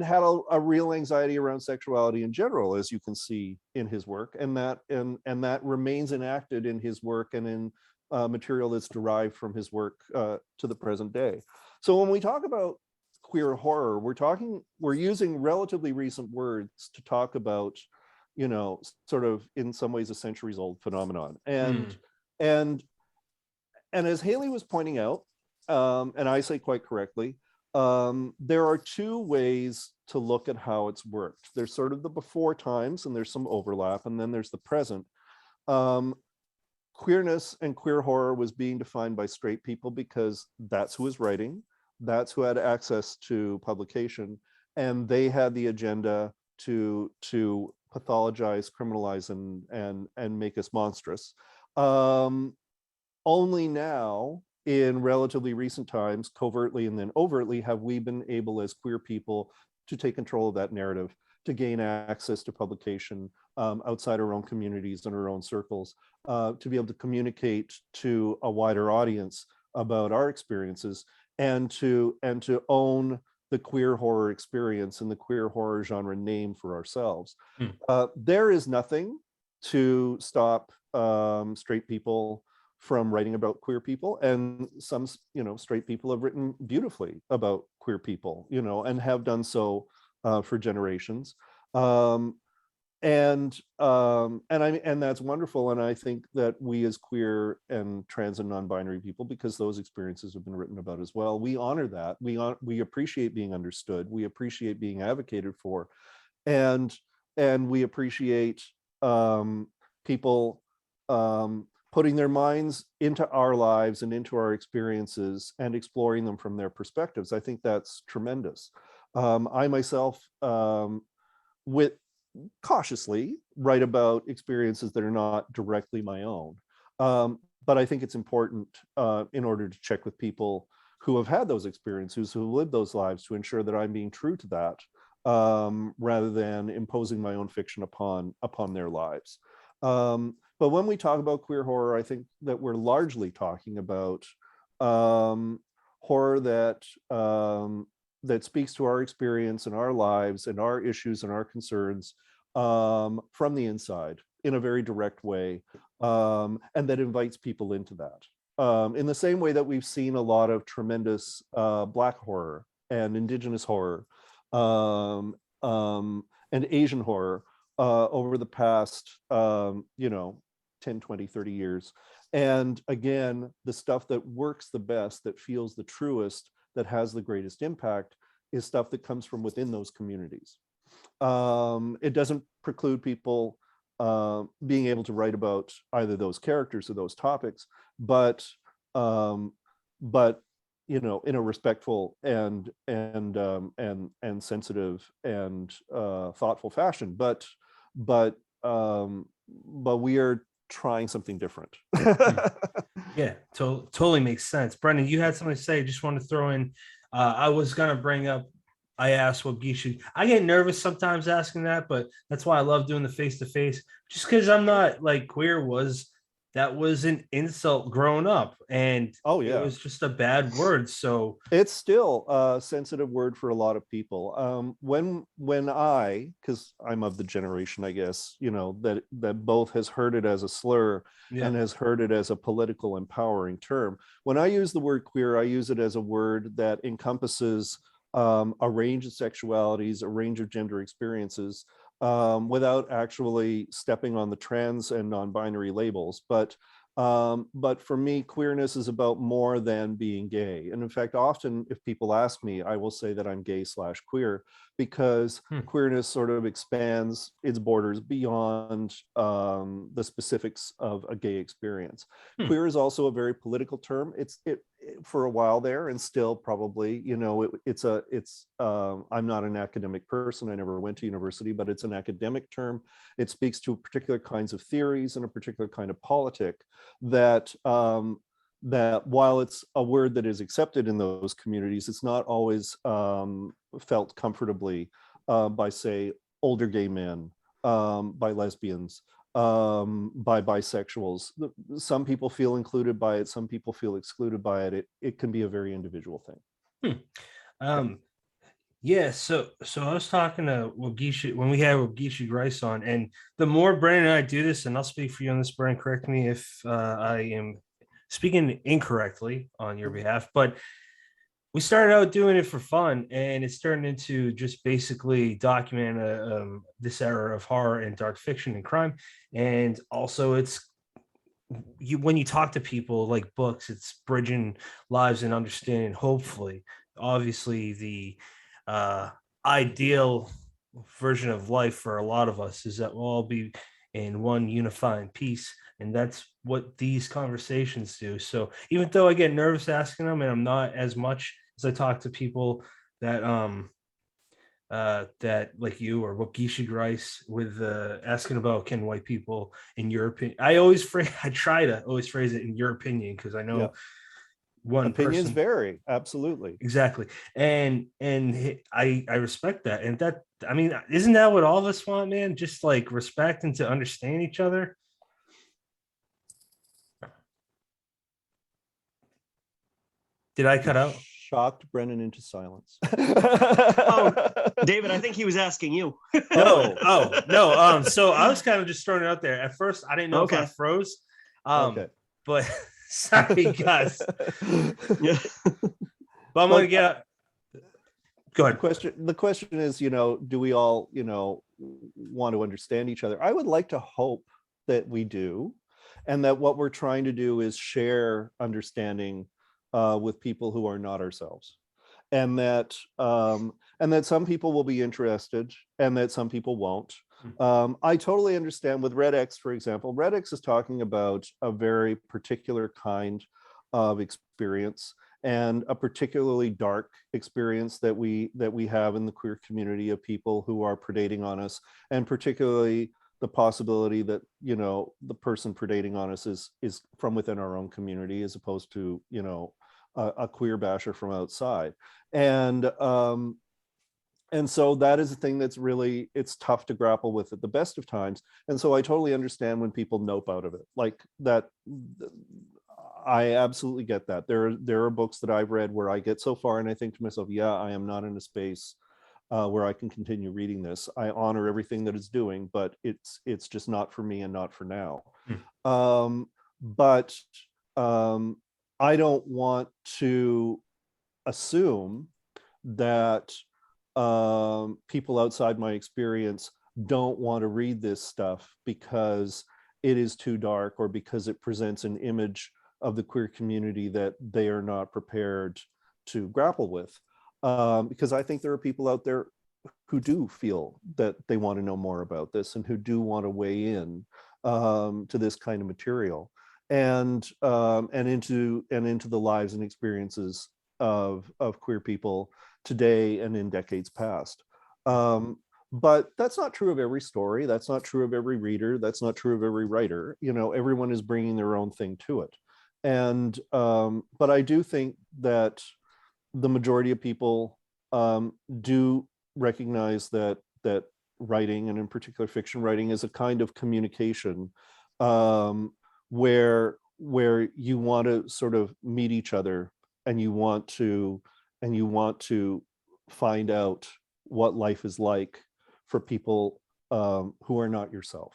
had a real anxiety around sexuality in general, as you can see in his work, and that remains enacted in his work and in material that's derived from his work to the present day. So when we talk about queer horror, we're using relatively recent words to talk about, sort of in some ways a centuries old phenomenon. And as Haley was pointing out, and I say quite correctly, there are two ways to look at how it's worked. There's sort of the before times, and there's some overlap, and then there's the present. Queerness and queer horror was being defined by straight people because that's who was writing, that's who had access to publication, and they had the agenda to pathologize, criminalize, and make us monstrous. Only now, in relatively recent times, covertly and then overtly, have we been able as queer people to take control of that narrative, to gain access to publication outside our own communities and our own circles, to be able to communicate to a wider audience about our experiences. and to own the queer horror experience and the queer horror genre name for ourselves. There is nothing to stop straight people from writing about queer people, and some straight people have written beautifully about queer people, and have done so for generations. And that's wonderful, and I think that we as queer and trans and non-binary people, because those experiences have been written about as well, we honor that. We appreciate being understood, we appreciate being advocated for, and we appreciate people putting their minds into our lives and into our experiences and exploring them from their perspectives. I think that's tremendous. I myself, with cautiously, write about experiences that are not directly my own. But I think it's important in order to check with people who have had those experiences, who lived those lives, to ensure that I'm being true to that, rather than imposing my own fiction upon their lives. But when we talk about queer horror, I think that we're largely talking about horror that that speaks to our experience and our lives and our issues and our concerns from the inside in a very direct way, and that invites people into that. In the same way that we've seen a lot of tremendous Black horror and Indigenous horror and Asian horror over the past 10, 20, 30 years. And again, the stuff that works the best, that feels the truest, that has the greatest impact, is stuff that comes from within those communities. It doesn't preclude people being able to write about either those characters or those topics, but in a respectful and sensitive and thoughtful fashion. But we are trying something different. Yeah, totally makes sense. Brendan, you had something to say. Just want to throw in. I was gonna bring up. I asked what geisha. I get nervous sometimes asking that, but that's why I love doing the face to face. Just because I'm not like queer that was an insult growing up, and Oh yeah, it was just a bad word. So it's still a sensitive word for a lot of people. When because I'm of the generation, I guess, that both has heard it as a slur and has heard it as a political empowering term. When I use the word queer, I use it as a word that encompasses a range of sexualities, a range of gender experiences, without actually stepping on the trans and non-binary labels. But for me, queerness is about more than being gay. And in fact, often if people ask me, I will say that I'm gay/queer, because queerness sort of expands its borders beyond the specifics of a gay experience. Queer is also a very political term. It for a while there, and still probably, I'm not an academic person, I never went to university, but it's an academic term. It speaks to particular kinds of theories and a particular kind of politic that while it's a word that is accepted in those communities, it's not always felt comfortably by, say, older gay men, by lesbians, by bisexuals. Some people feel included by it, some people feel excluded by it. It can be a very individual thing. Yeah, so I was talking to Wagisha when we had Wagisha Grice on, and the more Brandon and I do this, and I'll speak for you on this, Brandon, correct me if I am speaking incorrectly on your behalf, but we started out doing it for fun, and it's turned into just basically documenting this era of horror and dark fiction and crime. And also it's when you talk to people like books, it's bridging lives and understanding, hopefully. Obviously the ideal version of life for a lot of us is that we'll all be in one unifying piece, and that's what these conversations do. So even though I get nervous asking them, and I'm not as much as I talk to people that that like you or Wakishi Grice with asking about, can white people, in your opinion, I try to always phrase it in your opinion, because I know one opinions person, vary, absolutely, exactly, and I respect that, and that, I mean, isn't that what all of us want, man? Just like respect and to understand each other. Did I cut out? shocked Brennan into silence. David, I think he was asking you. No. So I was kind of just throwing it out there. At first, I didn't know if I froze. Okay. But sorry, guys. Yeah. But I'm gonna get. Go ahead. The question is, do we all, want to understand each other? I would like to hope that we do, and that what we're trying to do is share understanding with people who are not ourselves, and that some people will be interested, and that some people won't. I totally understand with Red X, for example. Red X is talking about a very particular kind of experience, and a particularly dark experience that we have in the queer community of people who are predating on us, and particularly the possibility that the person predating on us is from within our own community, as opposed to a queer basher from outside. And so that is a thing that's really, it's tough to grapple with at the best of times. And so I totally understand when people nope out of it like that. I absolutely get that. There are books that I've read where I get so far and I think to myself, yeah, I am not in a space where I can continue reading this. I honor everything that it's doing, but it's just not for me and not for now. But I don't want to assume that people outside my experience don't want to read this stuff because it is too dark, or because it presents an image of the queer community that they are not prepared to grapple with. Because I think there are people out there who do feel that they want to know more about this, and who do want to weigh in to this kind of material, and into the lives and experiences of queer people today and in decades past. But that's not true of every story. That's not true of every reader. That's not true of every writer. Everyone is bringing their own thing to it. And but I do think that the majority of people do recognize that writing, and in particular fiction writing, is a kind of communication where you want to sort of meet each other, and you want to find out what life is like for people who are not yourself.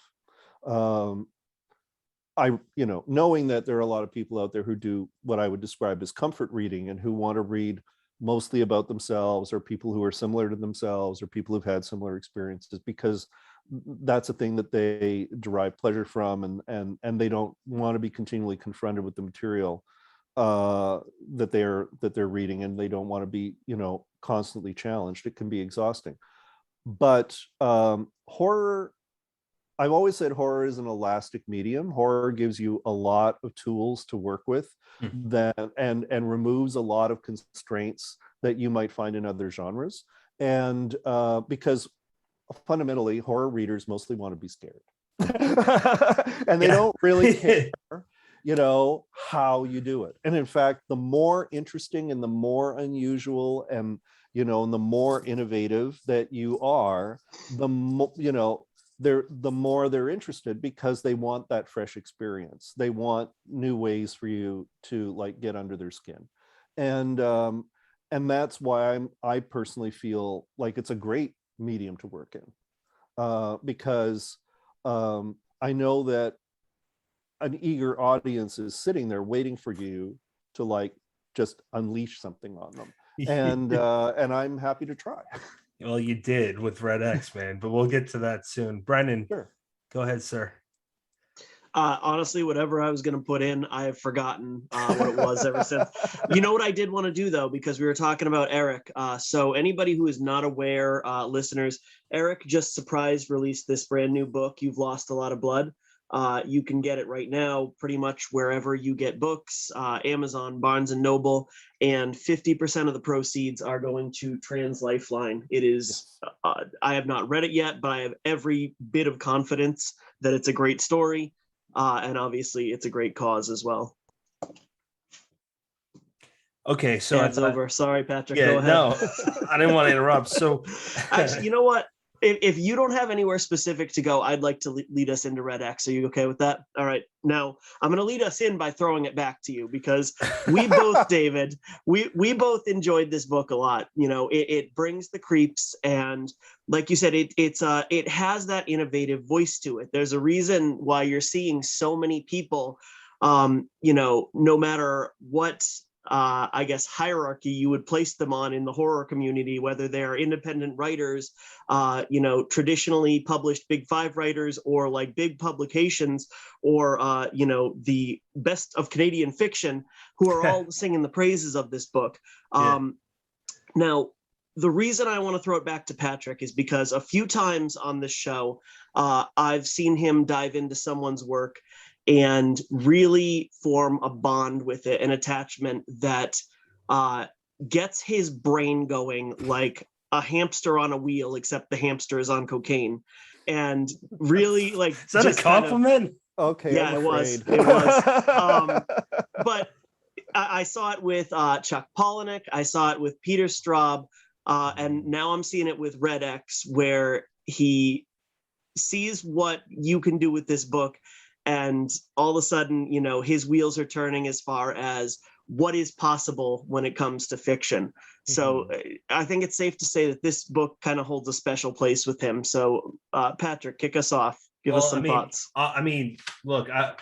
Knowing that there are a lot of people out there who do what I would describe as comfort reading, and who want to read mostly about themselves, or people who are similar to themselves, or people who've had similar experiences, because that's a thing that they derive pleasure from, and they don't want to be continually confronted with the material that they're reading, and they don't want to be constantly challenged. It can be exhausting. But horror, I've always said horror is an elastic medium. Horror gives you a lot of tools to work with, and removes a lot of constraints that you might find in other genres. And because fundamentally, horror readers mostly want to be scared. And they don't really care how you do it. And in fact, the more interesting and the more unusual and the more innovative that you are, the more they're interested, because they want that fresh experience. They want new ways for you to get under their skin. And that's why I personally feel like it's a great medium to work in, because I know that an eager audience is sitting there waiting for you to just unleash something on them. And I'm happy to try. Well, you did with Red X, man, but we'll get to that soon. Brennan, Sure. Go ahead, sir. Honestly, whatever I was going to put in, I have forgotten what it was ever since. You know what I did want to do, though, because we were talking about Eric. So anybody who is not aware, listeners, Eric just surprise released this brand new book, You've Lost a Lot of Blood. You can get it right now pretty much wherever you get books, Amazon, Barnes and Noble, and 50% of the proceeds are going to Trans Lifeline. It is, I have not read it yet, but I have every bit of confidence that it's a great story, and obviously it's a great cause as well. Okay, so It's over. Sorry, Patrick. Yeah, go ahead. No, I didn't want to interrupt. So actually, you know what? If you don't have anywhere specific to go, I'd like to lead us into Red X. Are you okay with that? All right. Now I'm going to lead us in by throwing it back to you, because we both, David, we both enjoyed this book a lot. You know, it brings the creeps, and like you said, it has that innovative voice to it. There's a reason why you're seeing so many people, you know, no matter what I guess hierarchy you would place them on in the horror community, whether they're independent writers, you know, traditionally published Big Five writers, or like big publications, or you know, the best of Canadian fiction, who are all singing the praises of this book. Now, the reason I want to throw it back to Patrick is because a few times on this show, I've seen him dive into someone's work and really form a bond with it, an attachment that gets his brain going like a hamster on a wheel, except the hamster is on cocaine. And really, like, is that a compliment? Okay, yeah, it was. But I saw it with Chuck Palahniuk. I saw it with Peter Straub, and now I'm seeing it with Red X, where he sees what you can do with this book. And all of a sudden, you know, his wheels are turning as far as what is possible when it comes to fiction. So I think it's safe to say that this book kind of holds a special place with him. So Patrick, kick us off. Give us some thoughts. I mean, look, I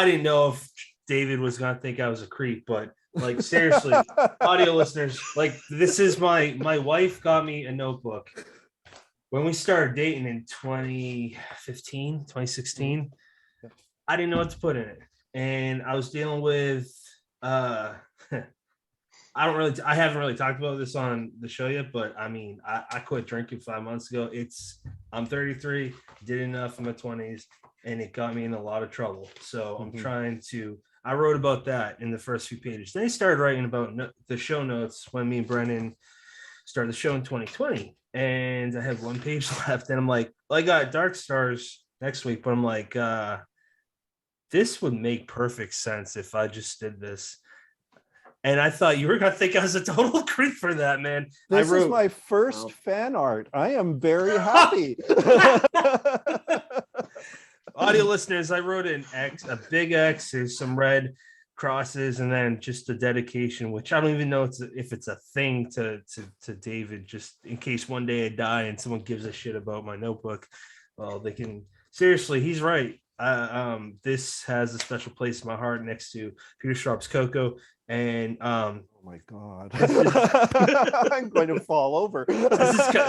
didn't know if David was going to think I was a creep, but like, seriously, audio listeners, like, this is my wife got me a notebook when we started dating in 2016. I didn't know what to put in it, and I was dealing with I haven't really talked about this on the show yet, but I mean, I quit drinking 5 months ago. I'm 33, did enough in my 20s, and it got me in a lot of trouble. So I'm trying to, I wrote about that in the first few pages. Then I started writing about the show notes when me and Brennan started the show in 2020, and I have one page left, and I'm like, well, I got Dark Stars next week, but I'm like, this would make perfect sense if I just did this. And I thought you were going to think I was a total creep for that, man. This is my first fan art. I am very happy. Audio listeners, I wrote an X, a big X, there's some red crosses, and then just a dedication, which I don't even know if it's a thing to David, just in case one day I die and someone gives a shit about my notebook. Well, they can, seriously, he's right. This has a special place in my heart next to Peter Straub's Coco, and oh my god, I'm going to fall over.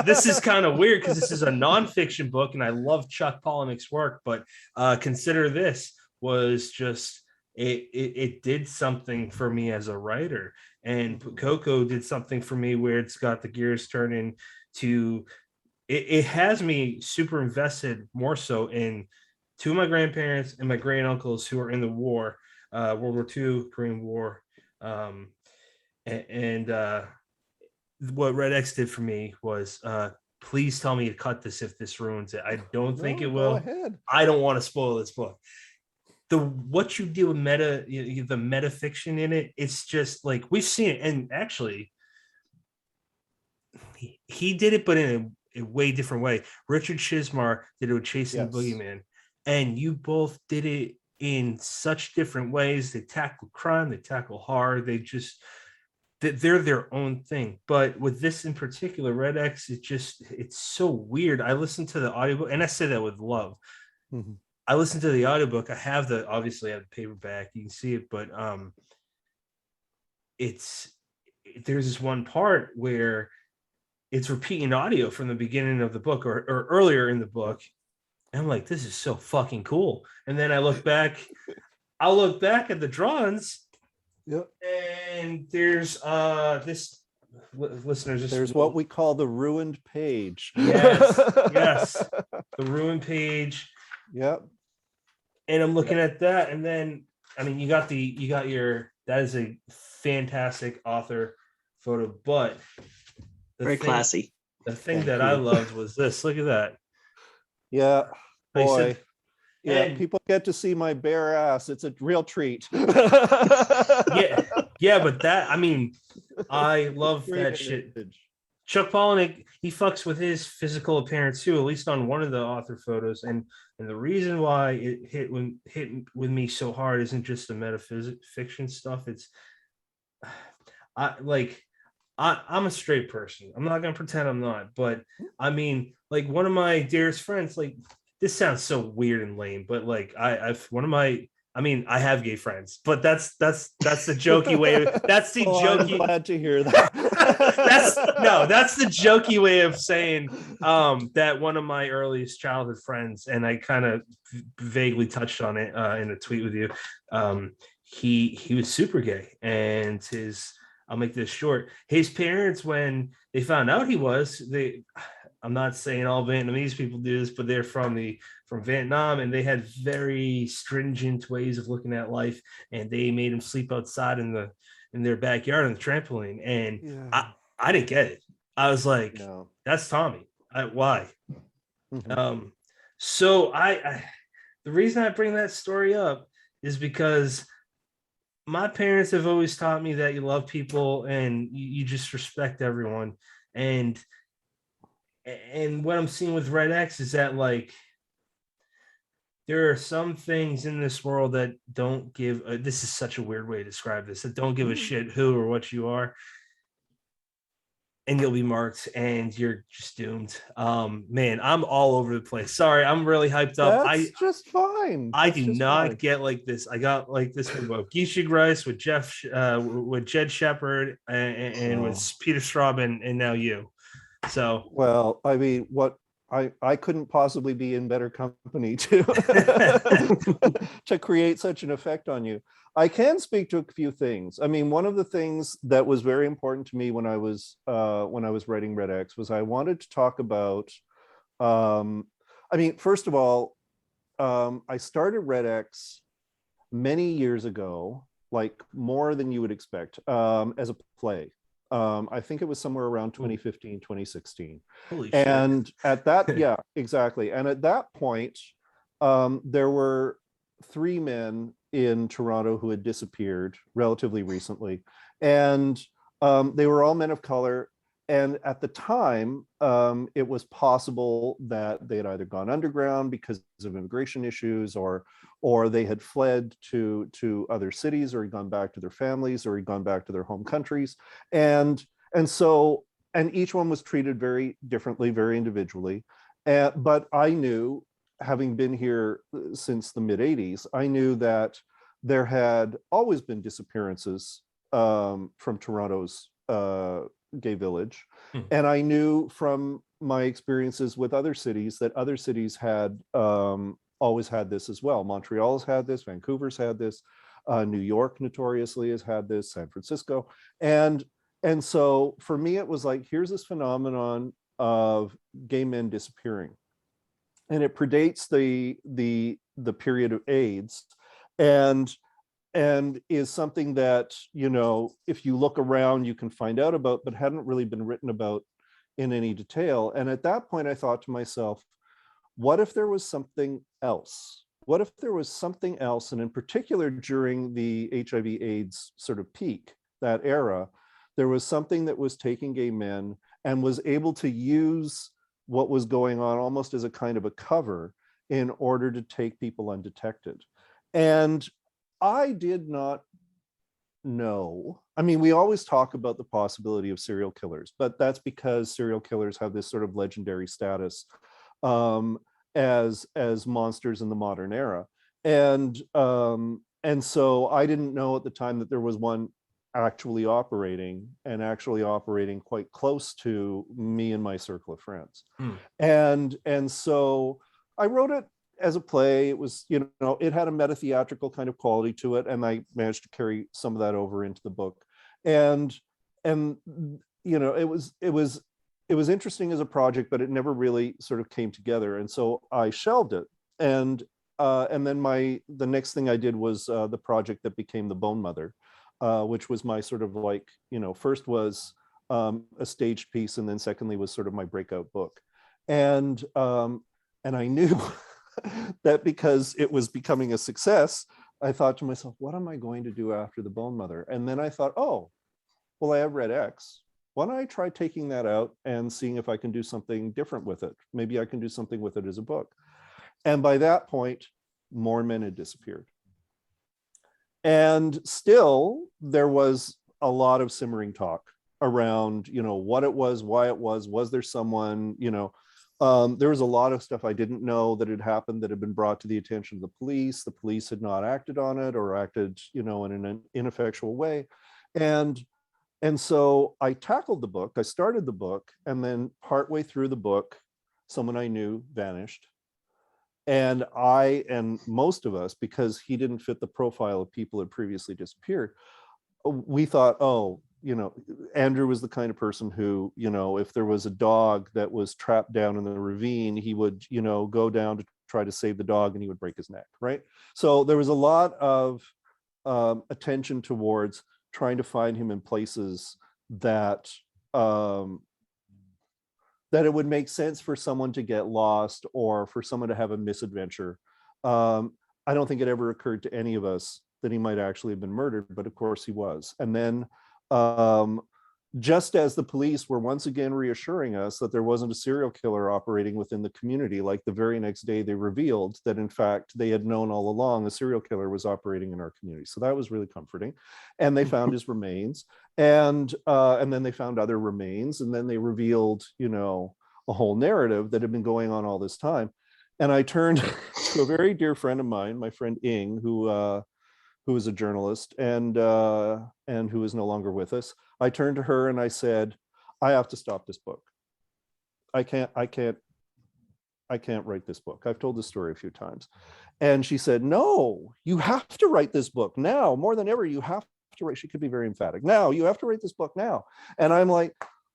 This is kind of weird because this is a nonfiction book, and I love Chuck Palahniuk's work, but consider this was just it did something for me as a writer, and Coco did something for me where it's got the gears turning to it has me super invested, more so in two of my grandparents and my great uncles who are in the war, World War II, Korean War. And what Red X did for me was, please tell me to cut this if this ruins it. I don't think it will. Go ahead. I don't want to spoil this book. What you do with the meta fiction in it, it's just like we've seen it. And actually, he did it, but in a way different way. Richard Chizmar did it with Chasing the Boogeyman. And you both did it in such different ways. They tackle crime, they tackle horror, they're their own thing. But with this in particular, Red X, it's so weird. I listened to the audiobook, and I say that with love. I listened to the audiobook. Obviously I have the paperback, you can see it, but there's this one part where it's repeating audio from the beginning of the book or earlier in the book. I'm like, this is so fucking cool. And then I'll look back at the drawings. Yep. And there's this listeners. There's what we call the ruined page. Yes. The ruined page. Yep. And I'm looking at that. And then, I mean, that is a fantastic author photo, but very classy. The thing that I loved was this. Look at that. Yeah, boy. People get to see my bare ass. It's a real treat. yeah, but that, I mean, I love that shit. Chuck Palahniuk, he fucks with his physical appearance too, at least on one of the author photos. And the reason why it hit with me so hard isn't just the fiction stuff. It's I'm a straight person. I'm not gonna pretend I'm not, but I mean, like one of my dearest friends, like this sounds so weird and lame, but like I've one of my I mean, I have gay friends, but that's the jokey way. That's the jokey. I'm glad to hear that. That's the jokey way of saying that one of my earliest childhood friends, and I kind of vaguely touched on it in a tweet with you. He was super gay, and I'll make this short. His parents, when they found out he was, I'm not saying all Vietnamese people do this, but they're from Vietnam, and they had very stringent ways of looking at life, and they made him sleep outside in their backyard on the trampoline. And I didn't get it. I was like, no. That's Tommy. Why? Mm-hmm. So the reason I bring that story up is because my parents have always taught me that you love people and you just respect everyone. And what I'm seeing with Red X is that, like, there are some things in this world that don't give this is such a weird way to describe this, that don't give a shit who or what you are, and you'll be marked and you're just doomed. Man, I'm all over the place. Sorry, I'm really hyped up. That's just fine. I do not get like this. I got like this with Geisha Grice, with with Jed Shepard, and with Peter Straub, and now you. So, well, I mean, what I couldn't possibly be in better company to to create such an effect on you. I can speak to a few things. I mean, one of the things that was very important to me when I was writing Red X was I wanted to talk about. I mean, first of all, I started Red X many years ago, like more than you would expect, as a play. I think it was somewhere around 2015, 2016. Holy and shit. At that, yeah, exactly. And at that point, there were 3 men in Toronto who had disappeared relatively recently. And they were all men of color. And at the time, it was possible that they had either gone underground because of immigration issues, or they had fled to other cities, or had gone back to their families, or had gone back to their home countries. And each one was treated very differently, very individually. But I knew, having been here since the mid-'80s, I knew that there had always been disappearances from Toronto's gay village. And I knew from my experiences with other cities that other cities had always had this as well. Montreal's had this, Vancouver's had this, New York notoriously has had this, San Francisco. And so for me, it was like, here's this phenomenon of gay men disappearing. And it predates the period of AIDS, and is something that, you know, if you look around, you can find out about, but hadn't really been written about in any detail. And at that point, I thought to myself, what if there was something else? What if there was something else? And in particular, during the HIV/AIDS sort of peak, that era, there was something that was taking gay men and was able to use what was going on almost as a kind of a cover in order to take people undetected. And I did not know. I mean, we always talk about the possibility of serial killers, but that's because serial killers have this sort of legendary status as monsters in the modern era. And so I didn't know at the time that there was one actually operating quite close to me and my circle of friends. And so I wrote it as a play. It was, you know, it had a meta theatrical kind of quality to it, and I managed to carry some of that over into the book. And you know, it was interesting as a project, but it never really sort of came together, and so I shelved it. And then the next thing I did was the project that became The Bone Mother, which was my sort of, like, you know, first was a staged piece, and then secondly was sort of my breakout book. And I knew that because it was becoming a success, I thought to myself, what am I going to do after The Bone Mother? And then I thought, oh, well, I have Red X. why don't I try taking that out and seeing if I can do something different with it? Maybe I can do something with it as a book. And by that point, more men had disappeared. And still, there was a lot of simmering talk around, what it was, why it was there someone, there was a lot of stuff I didn't know that had happened that had been brought to the attention of the police. The police had not acted on it or acted, in an ineffectual way. And so I tackled the book, I started the book, and then partway through the book, someone I knew vanished. And I and most of us, because he didn't fit the profile of people who had previously disappeared, we thought, Andrew was the kind of person who, if there was a dog that was trapped down in the ravine, he would, go down to try to save the dog and he would break his neck, right? So there was a lot of attention towards trying to find him in places that that it would make sense for someone to get lost or for someone to have a misadventure. I don't think it ever occurred to any of us that he might actually have been murdered, but of course he was. And then just as the police were once again reassuring us that there wasn't a serial killer operating within the community, like the very next day they revealed that in fact they had known all along a serial killer was operating in our community. So that was really comforting. And they found his remains, and then they found other remains, and then they revealed, a whole narrative that had been going on all this time. And I turned to a very dear friend of mine, my friend Ing, who is a journalist and who is no longer with us. I turned to her and I said, I have to stop this book. I can't write this book. I've told this story a few times. And she said, no, you have to write this book now. More than ever, you have to write. She could be very emphatic. Now, you have to write this book now. And I'm like,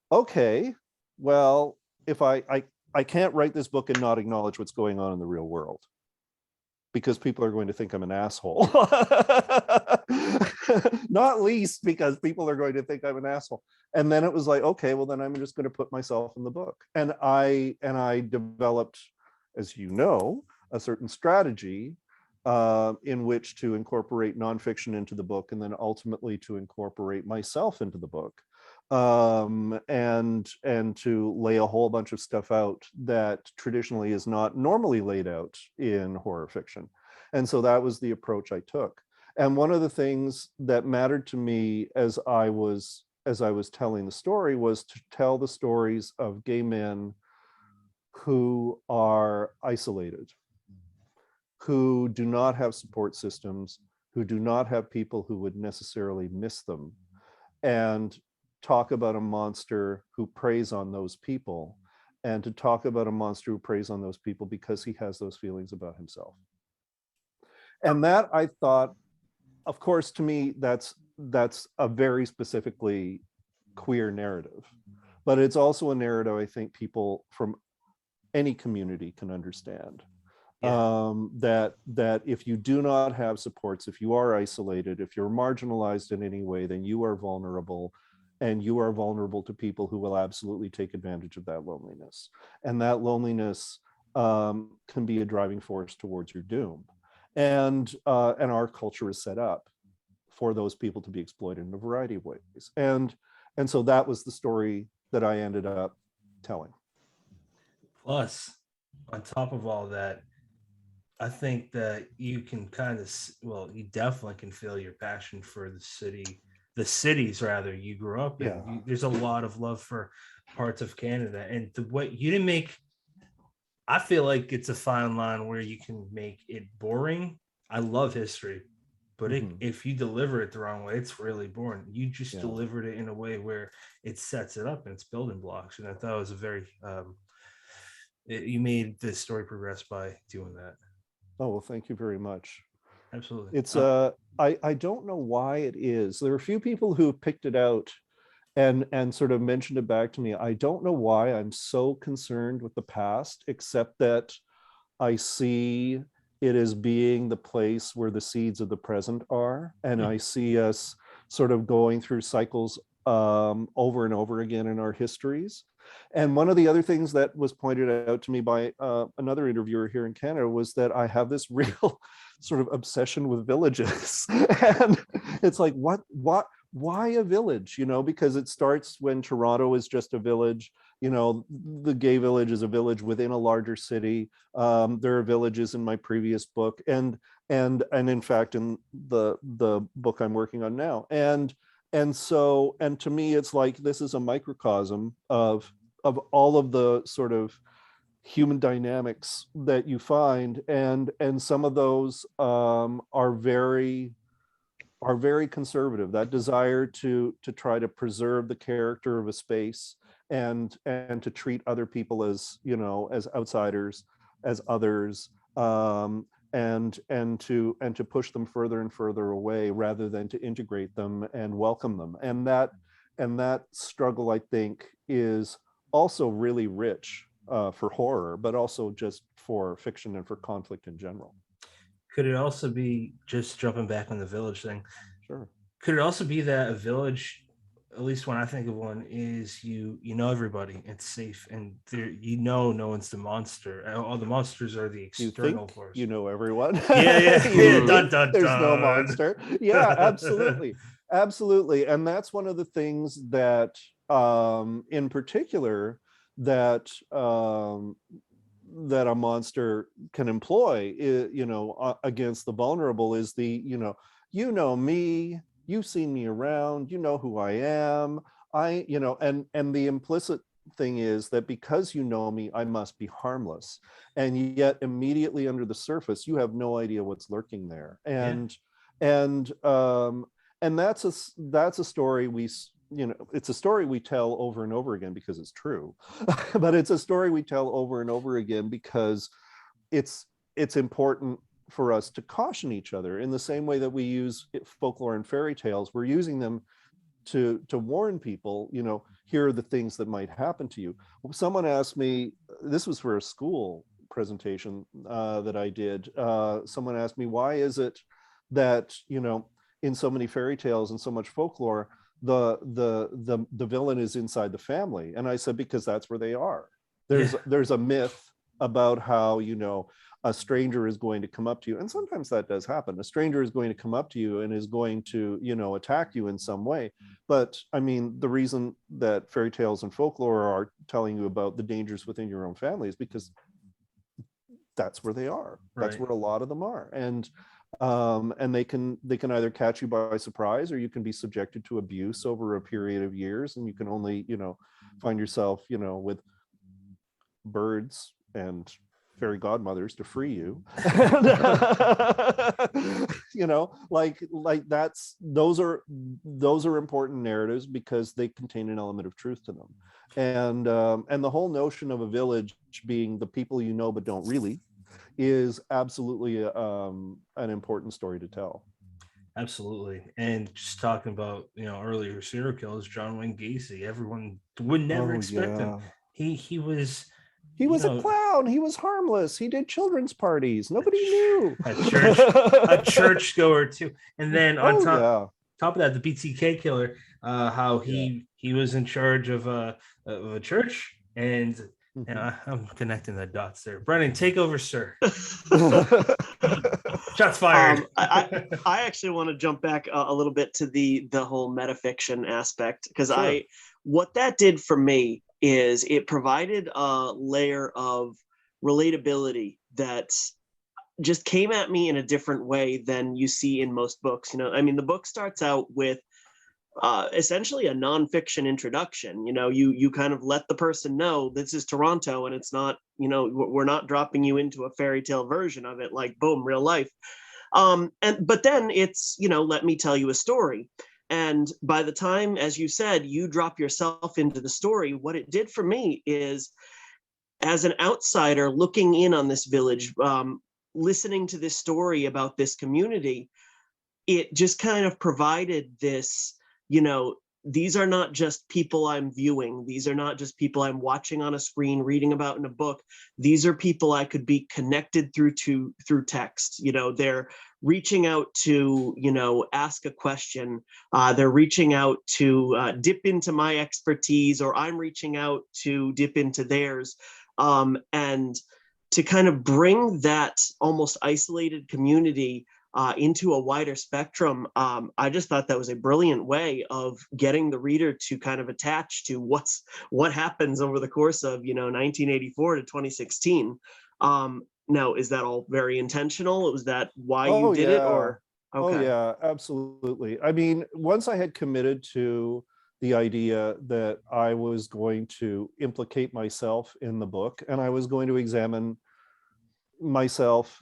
okay, well, if I can't write this book and not acknowledge what's going on in the real world, because people are going to think I'm an asshole. Not least because people are going to think I'm an asshole. And then it was like, okay, well then I'm just going to put myself in the book. And I developed, as you know, a certain strategy in which to incorporate nonfiction into the book, and then ultimately to incorporate myself into the book. And to lay a whole bunch of stuff out that traditionally is not normally laid out in horror fiction. And so that was the approach I took. And one of the things that mattered to me as I was telling the story was to tell the stories of gay men who are isolated, who do not have support systems, who do not have people who would necessarily miss them, and talk about a monster who preys on those people, and to talk about a monster who preys on those people because he has those feelings about himself. And that, I thought, of course, to me, that's a very specifically queer narrative, but it's also a narrative I think people from any community can understand. Yeah. That if you do not have supports, if you are isolated, if you're marginalized in any way, then you are vulnerable. And you are vulnerable to people who will absolutely take advantage of that loneliness. And that loneliness can be a driving force towards your doom. And our culture is set up for those people to be exploited in a variety of ways. And so that was the story that I ended up telling. Plus, on top of all that, I think that you can you definitely can feel your passion for the cities rather you grew up in. Yeah. There's a lot of love for parts of Canada, and the way you didn't make, I feel like it's a fine line where you can make it boring. I love history, but if you deliver it the wrong way, it's really boring. You just delivered it in a way where it sets it up and it's building blocks, and I thought it was a very you made the story progress by doing that. Oh, well, thank you very much. Absolutely. It's I don't know why it is. There are a few people who have picked it out and sort of mentioned it back to me. I don't know why I'm so concerned with the past, except that I see it as being the place where the seeds of the present are. And I see us sort of going through cycles over and over again in our histories. And one of the other things that was pointed out to me by another interviewer here in Canada was that I have this real sort of obsession with villages. And it's like, why a village? Because it starts when Toronto is just a village. The gay village is a village within a larger city. There are villages in my previous book, and in fact in the book I'm working on now. And to me, it's like this is a microcosm of all of the sort of human dynamics that you find, and some of those are very conservative. That desire to try to preserve the character of a space, and to treat other people as as outsiders, as others, and to push them further and further away rather than to integrate them and welcome them. And that struggle, I think, is also really rich for horror, but also just for fiction and for conflict in general. Could it also be, just jumping back on the village thing? Sure. Could it also be that a village, at least when I think of one, is you know everybody, it's safe, and there no one's the monster. All the monsters are the external force. You know everyone. Yeah. Dun, dun, There's dun. no monster. Yeah, absolutely. And that's one of the things that, in particular, that that a monster can employ, against the vulnerable, is the me, you've seen me around, you know who I am, and the implicit thing is that because you know me, I must be harmless, and yet immediately under the surface you have no idea what's lurking there. And that's a story it's a story we tell over and over again because it's true. But it's a story we tell over and over again because it's important for us to caution each other, in the same way that we use folklore and fairy tales. We're using them to warn people, here are the things that might happen to you. Someone asked me, this was for a school presentation that I did. Someone asked me, why is it that, in so many fairy tales and so much folklore, the villain is inside the family? And I said, because that's where they are. There's a myth about how, a stranger is going to come up to you, and sometimes that does happen. A stranger is going to come up to you and is going to, attack you in some way. But I mean, the reason that fairy tales and folklore are telling you about the dangers within your own family is because that's where they are. Right. That's where a lot of them are. And they can either catch you by surprise, or you can be subjected to abuse over a period of years, and you can only, find yourself, with birds and fairy godmothers to free you. Those are important narratives because they contain an element of truth to them. And the whole notion of a village being the people you know but don't really is absolutely an important story to tell. Absolutely. And just talking about, earlier serial killers, John Wayne Gacy, everyone would never expect him. He was a clown. He was harmless. He did children's parties. Nobody knew. A churchgoer too. And then on top of that, the BTK killer, how he was in charge of a church, and I'm connecting the dots there. Brennan, take over, sir. Shots fired. I actually want to jump back a little bit to the whole metafiction aspect, because what that did for me is it provided a layer of relatability that just came at me in a different way than you see in most books. The book starts out with essentially a nonfiction introduction. You kind of let the person know this is Toronto, and it's not, we're not dropping you into a fairy tale version of it, like boom, real life. But then it's, let me tell you a story. And by the time, as you said, you drop yourself into the story, what it did for me is, as an outsider looking in on this village, listening to this story about this community, it just kind of provided this, these are not just people I'm viewing. These are not just people I'm watching on a screen, reading about in a book. These are people I could be connected through text. They're reaching out to, ask a question. They're reaching out to dip into my expertise, or I'm reaching out to dip into theirs. And to kind of bring that almost isolated community into a wider spectrum. I just thought that was a brilliant way of getting the reader to kind of attach to what happens over the course of 1984 to 2016. Now, is that all very intentional? Was that why you did it, or? Okay. Oh yeah, absolutely. I mean, once I had committed to the idea that I was going to implicate myself in the book, and I was going to examine myself,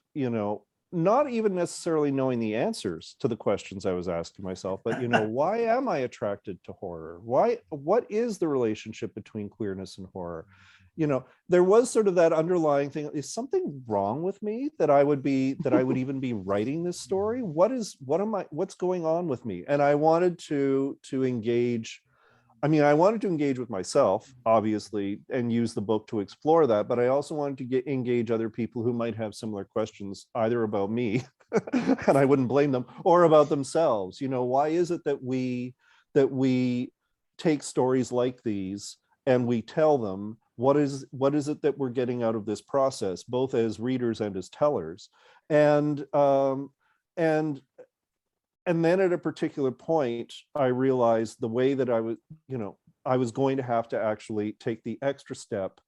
not even necessarily knowing the answers to the questions I was asking myself, but why am I attracted to horror? What is the relationship between queerness and horror? There was sort of that underlying thing. Is something wrong with me that I would even be writing this story? What's going on with me? And I wanted to engage. I mean, I wanted to engage with myself, obviously, and use the book to explore that, but I also wanted to engage other people who might have similar questions, either about me, and I wouldn't blame them, or about themselves. Why is it that we take stories like these and we tell them what is it that we're getting out of this process, both as readers and as tellers? And then at a particular point, I realized the way that I was going to have to actually take the extra step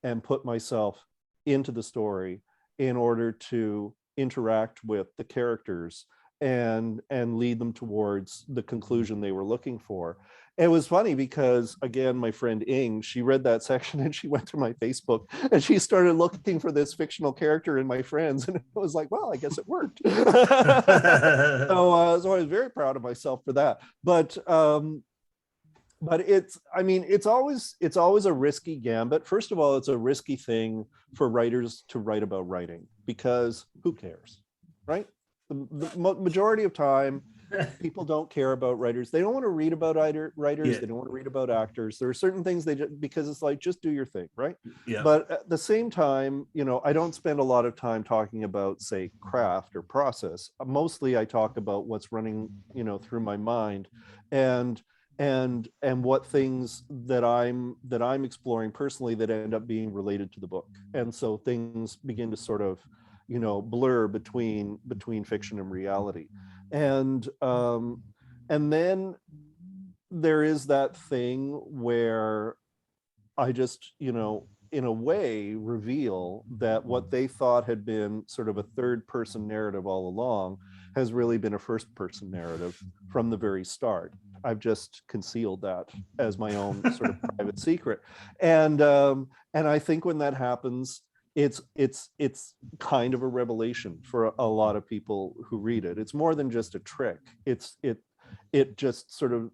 and put myself into the story in order to interact with the characters and lead them towards the conclusion they were looking for. It was funny because, again, my friend Ing, she read that section and she went to my Facebook and she started looking for this fictional character in my friends, and it was like, well, I guess it worked. So I was very proud of myself for that. But it's always a risky gambit. First of all, it's a risky thing for writers to write about writing, because who cares, right? The majority of time, people don't care about writers. They don't want to read about writers. Yeah. They don't want to read about actors. There are certain things because it's like, just do your thing, right? Yeah. But at the same time, I don't spend a lot of time talking about, say, craft or process. Mostly I talk about what's running, through my mind, and what things that I'm exploring personally that end up being related to the book. And so things begin to sort of, blur between fiction and reality. And then there is that thing where I just, in a way, reveal that what they thought had been sort of a third person narrative all along has really been a first person narrative from the very start. I've just concealed that as my own sort of private secret. And I think when that happens, it's kind of a revelation for a lot of people who read it. It's more than just a trick. It just sort of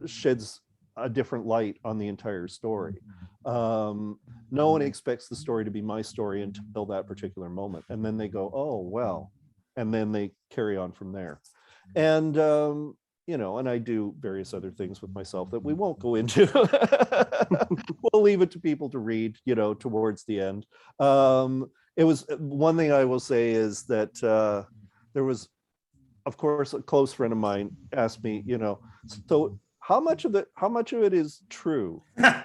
sheds a different light on the entire story. No one expects the story to be my story until that particular moment, and then they go, oh well, and then they carry on from there. And and I do various other things with myself that we won't go into. We'll leave it to people to read, towards the end. It was one thing I will say is that there was, of course, a close friend of mine asked me, so how much of it is true? And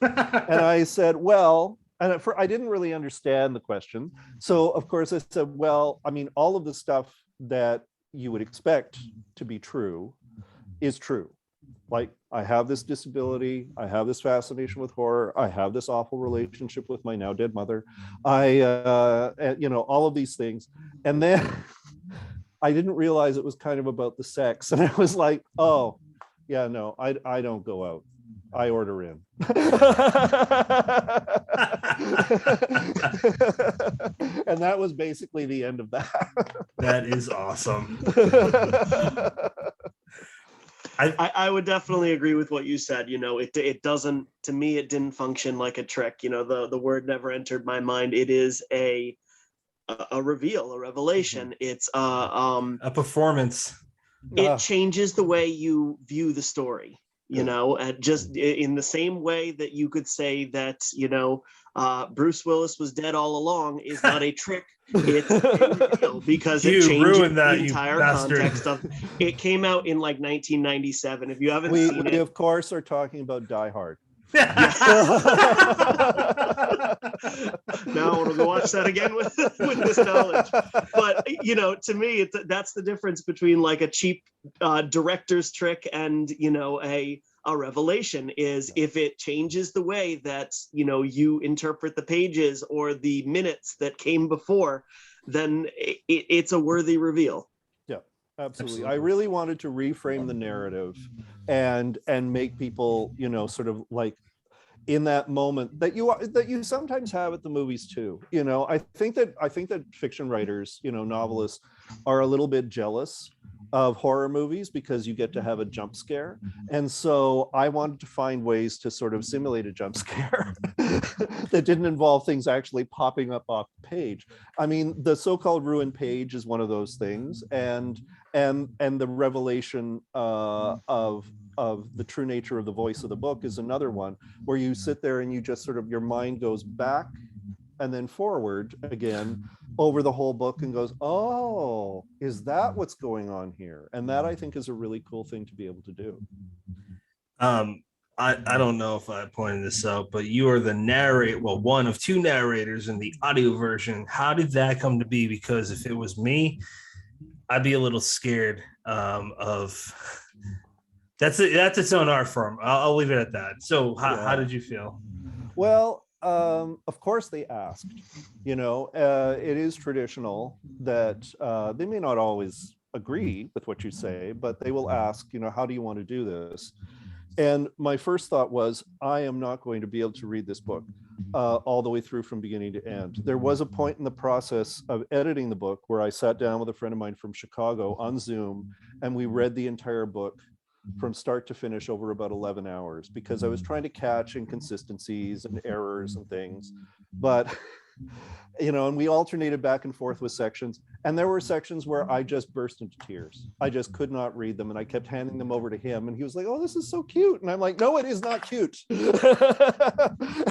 I said, well, and I didn't really understand the question. So of course I said, well, I mean, all of the stuff that you would expect to be true is true. Like, I have this disability, I have this fascination with horror, I have this awful relationship with my now dead mother, all of these things. And then I didn't realize it was kind of about the sex, and I was like, oh yeah, no, I don't go out, I order in. And that was basically the end of that. That is awesome. I would definitely agree with what you said. It doesn't, to me, it didn't function like a trick. The word never entered my mind. It is a reveal, a revelation. Mm-hmm. It's a performance. It changes the way you view the story. Just in the same way that you could say that, Bruce Willis was dead all along is not a trick. It's real, because it changes the entire context of it. Came out in like 1997. If you haven't seen it, we of course are talking about Die Hard. Now I want to go watch that again with this knowledge. But to me, that's the difference between like a cheap director's trick and a revelation is if it changes the way that you interpret the pages or the minutes that came before, then it's a worthy reveal. Yeah, absolutely. I really wanted to reframe the narrative and make people sort of like in that moment that you sometimes have at the movies too. I think that fiction writers, novelists, are a little bit jealous of horror movies because you get to have a jump scare, and so I wanted to find ways to sort of simulate a jump scare that didn't involve things actually popping up off the page. I mean, the so-called ruined page is one of those things, and the revelation of the true nature of the voice of the book is another one, where you sit there and you just sort of, your mind goes back and then forward again over the whole book and goes, oh, is that what's going on here? And that, I think, is a really cool thing to be able to do. I don't know if I pointed this out, but you are the narrator, well, one of two narrators in the audio version. How did that come to be? Because if it was me, I'd be a little scared of that's its own art form. I'll leave it at that. So how did you feel? Well, of course they asked. It is traditional that they may not always agree with what you say, but they will ask, how do you want to do this? And my first thought was, I am not going to be able to read this book all the way through from beginning to end. There was a point in the process of editing the book where I sat down with a friend of mine from Chicago on Zoom, and we read the entire book from start to finish over about 11 hours, because I was trying to catch inconsistencies and errors and things. But, and we alternated back and forth with sections. And there were sections where I just burst into tears. I just could not read them. And I kept handing them over to him. And he was like, oh, this is so cute. And I'm like, no, it is not cute.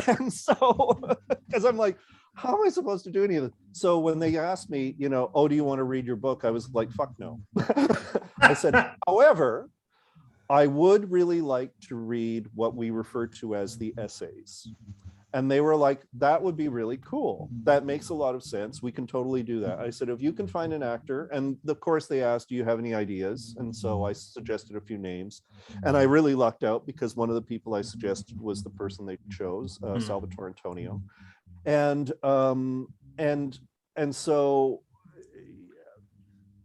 And so, because I'm like, how am I supposed to do any of this? So when they asked me, oh, do you want to read your book? I was like, fuck no. I said, however, I would really like to read what we refer to as the essays. And they were like, that would be really cool. That makes a lot of sense. We can totally do that. I said, if you can find an actor, and of course they asked, do you have any ideas? And so I suggested a few names. And I really lucked out because one of the people I suggested was the person they chose, Salvatore Antonio. And so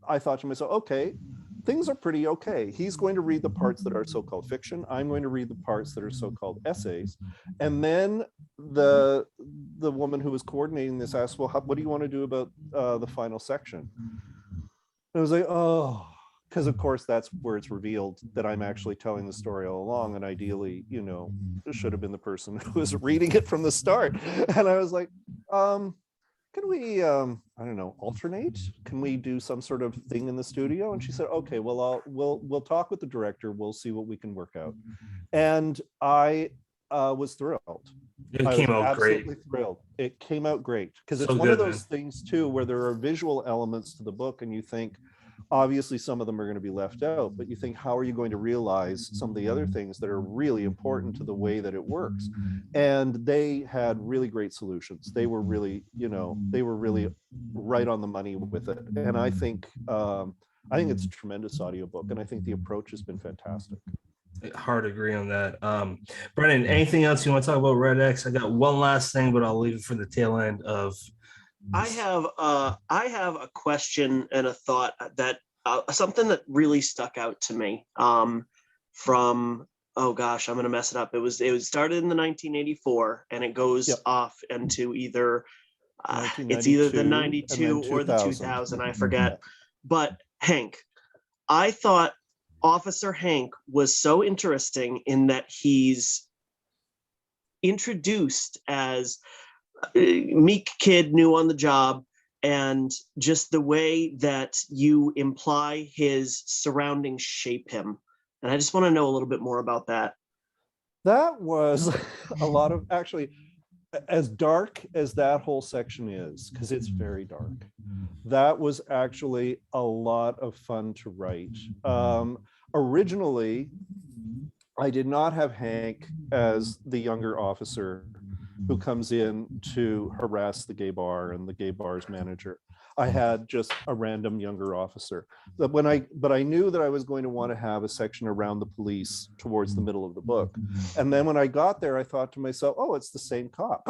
I thought to myself, okay, things are pretty okay. He's going to read the parts that are so-called fiction. I'm going to read the parts that are so-called essays. And then the woman who was coordinating this asked, well, what do you want to do about the final section? And I was like, oh, because of course that's where it's revealed that I'm actually telling the story all along. And ideally, it should have been the person who was reading it from the start. And I was like, can we, I don't know, alternate? Can we do some sort of thing in the studio? And she said, okay, well, we'll talk with the director. We'll see what we can work out. And I was thrilled. It came out great. Thrilled. It came out great because it's So one of good, those things too, where there are visual elements to the book and you think, obviously some of them are going to be left out, but you think, how are you going to realize some of the other things that are really important to the way that it works? And they had really great solutions. They were really, right on the money with it. And I think it's a tremendous audiobook, and I think the approach has been fantastic. Hard to agree on that. Brennan, anything else you want to talk about Red X? I got one last thing, but I'll leave it for the tail end of. I have a question and a thought that something that really stuck out to me from, oh gosh, I'm gonna mess it up. It was started in the 1984 and it goes off into either it's either the 92 or the 2000, I forget. But Hank, I thought Officer Hank was so interesting in that he's introduced as meek kid, new on the job, and just the way that you imply his surroundings shape him. And I just want to know a little bit more about that. That was a lot of, actually, as dark as that whole section is, because it's very dark, that was actually a lot of fun to write. Originally, I did not have Hank as the younger officer who comes in to harass the gay bar and the gay bar's manager. I had just a random younger officer. But I knew that I was going to want to have a section around the police towards the middle of the book. And then when I got there, I thought to myself, oh, it's the same cop.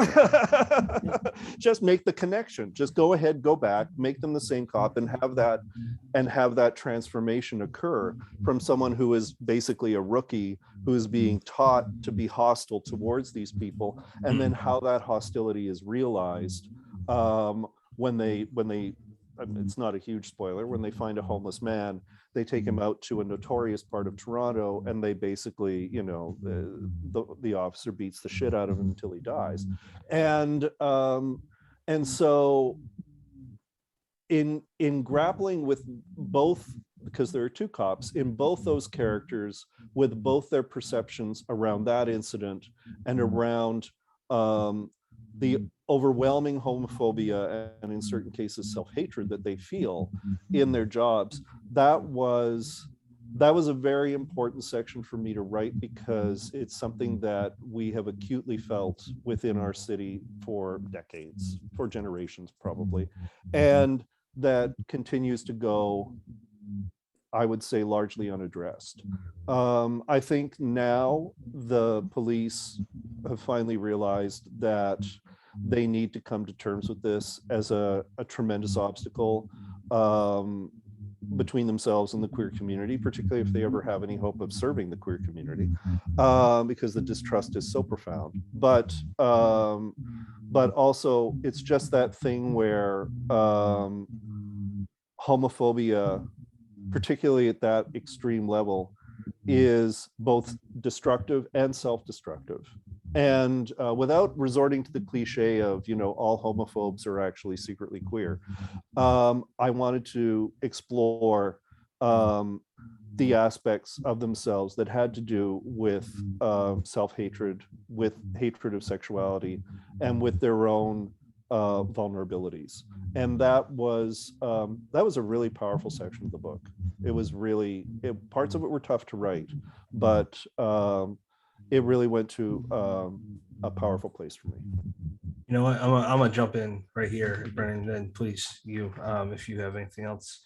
Just make the connection. Just go ahead, go back, make them the same cop, and have that transformation occur from someone who is basically a rookie who is being taught to be hostile towards these people, and then how that hostility is realized when they it's not a huge spoiler, when they find a homeless man, they take him out to a notorious part of Toronto, and they basically, you know, the officer beats the shit out of him until he dies. And so in grappling with both, because there are two cops, in both those characters, with both their perceptions around that incident and around the overwhelming homophobia and in certain cases self-hatred that they feel in their jobs, that was a very important section for me to write, because it's something that we have acutely felt within our city for decades, for generations probably, and that continues to go, I would say, largely unaddressed. I think now the police have finally realized that they need to come to terms with this as a tremendous obstacle between themselves and the queer community, particularly if they ever have any hope of serving the queer community, because the distrust is so profound. But also, it's just that thing where homophobia, particularly at that extreme level, is both destructive and self-destructive. And without resorting to the cliche of, you know, all homophobes are actually secretly queer, I wanted to explore the aspects of themselves that had to do with self-hatred, with hatred of sexuality, and with their own vulnerabilities. And that was a really powerful section of the book. It was really, parts of it were tough to write, but it really went to a powerful place for me. You know what? I'm gonna jump in right here, Brennan, and please, you, if you have anything else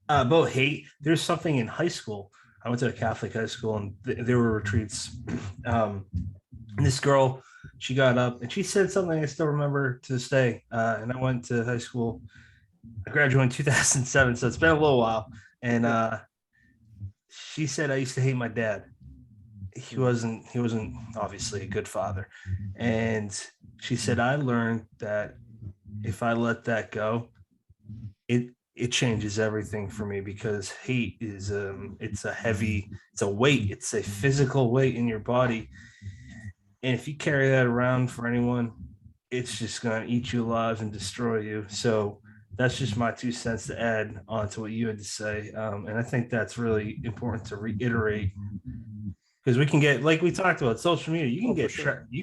about hate. There's something in high school. I went to a Catholic high school, and there were retreats. And this girl, she got up and she said something I still remember to this day. And I went to high school. I graduated in 2007, so it's been a little while. And she said, I used to hate my dad. He wasn't obviously a good father. And she said, I learned that if I let that go, it changes everything for me, because hate is it's a weight, it's a physical weight in your body. And if you carry that around for anyone, it's just gonna eat you alive and destroy you. So that's just my 2 cents to add on to what you had to say. And I think that's really important to reiterate, because we can get, like we talked about, social media. You can get trapped. You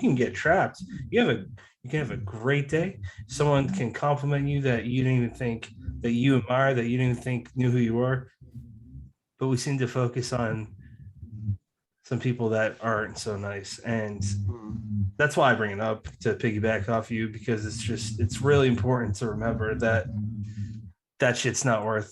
can have a great day. Someone can compliment you that you didn't even think, that you admire, that you didn't even think knew who you were. But we seem to focus on some people that aren't so nice, and that's why I bring it up, to piggyback off you, because it's really important to remember that that shit's not worth.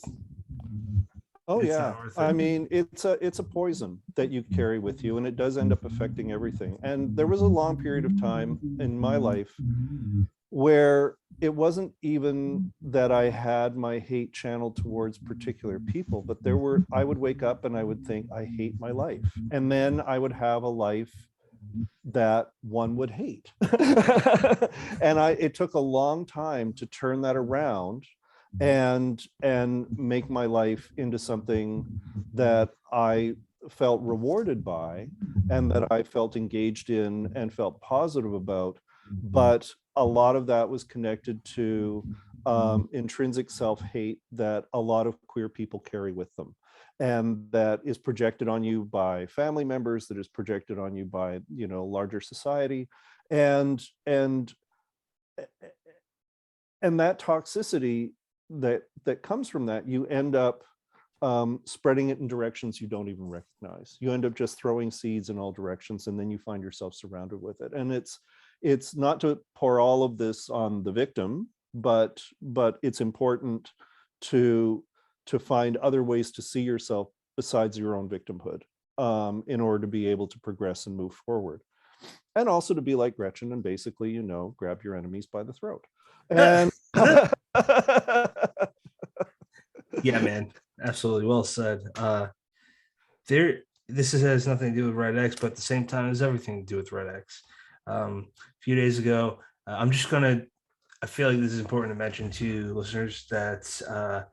Oh yeah, I mean, it's a poison that you carry with you, and it does end up affecting everything. And there was a long period of time in my life where it wasn't even that I had my hate channeled towards particular people, but I would wake up and I would think, I hate my life. And then I would have a life that one would hate. And it took a long time to turn that around and make my life into something that I felt rewarded by, and that I felt engaged in and felt positive about. But a lot of that was connected to intrinsic self-hate that a lot of queer people carry with them, and that is projected on you by family members, that is projected on you by, you know, larger society, and that toxicity that comes from that, you end up spreading it in directions you don't even recognize. You end up just throwing seeds in all directions, and then you find yourself surrounded with it. And it's not to pour all of this on the victim, but it's important to find other ways to see yourself besides your own victimhood, in order to be able to progress and move forward. And also to be like Gretchen and basically, grab your enemies by the throat. And Yeah, man, absolutely, well said. This has nothing to do with Red X, but at the same time, has everything to do with Red X. A few days ago, I feel like this is important to mention to listeners that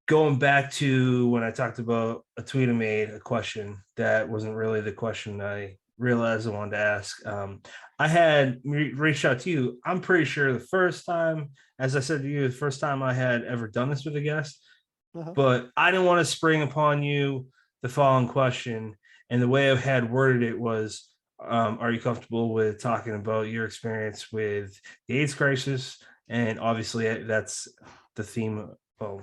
going back to when I talked about a tweet I made, a question that wasn't really the question I realized I wanted to ask. I had reached out to you. I'm pretty sure the first time, as I said to you, the first time I had ever done this with a guest, but I didn't want to spring upon you the following question. And the way I had worded it was, are you comfortable with talking about your experience with the AIDS crisis? And obviously that's the theme of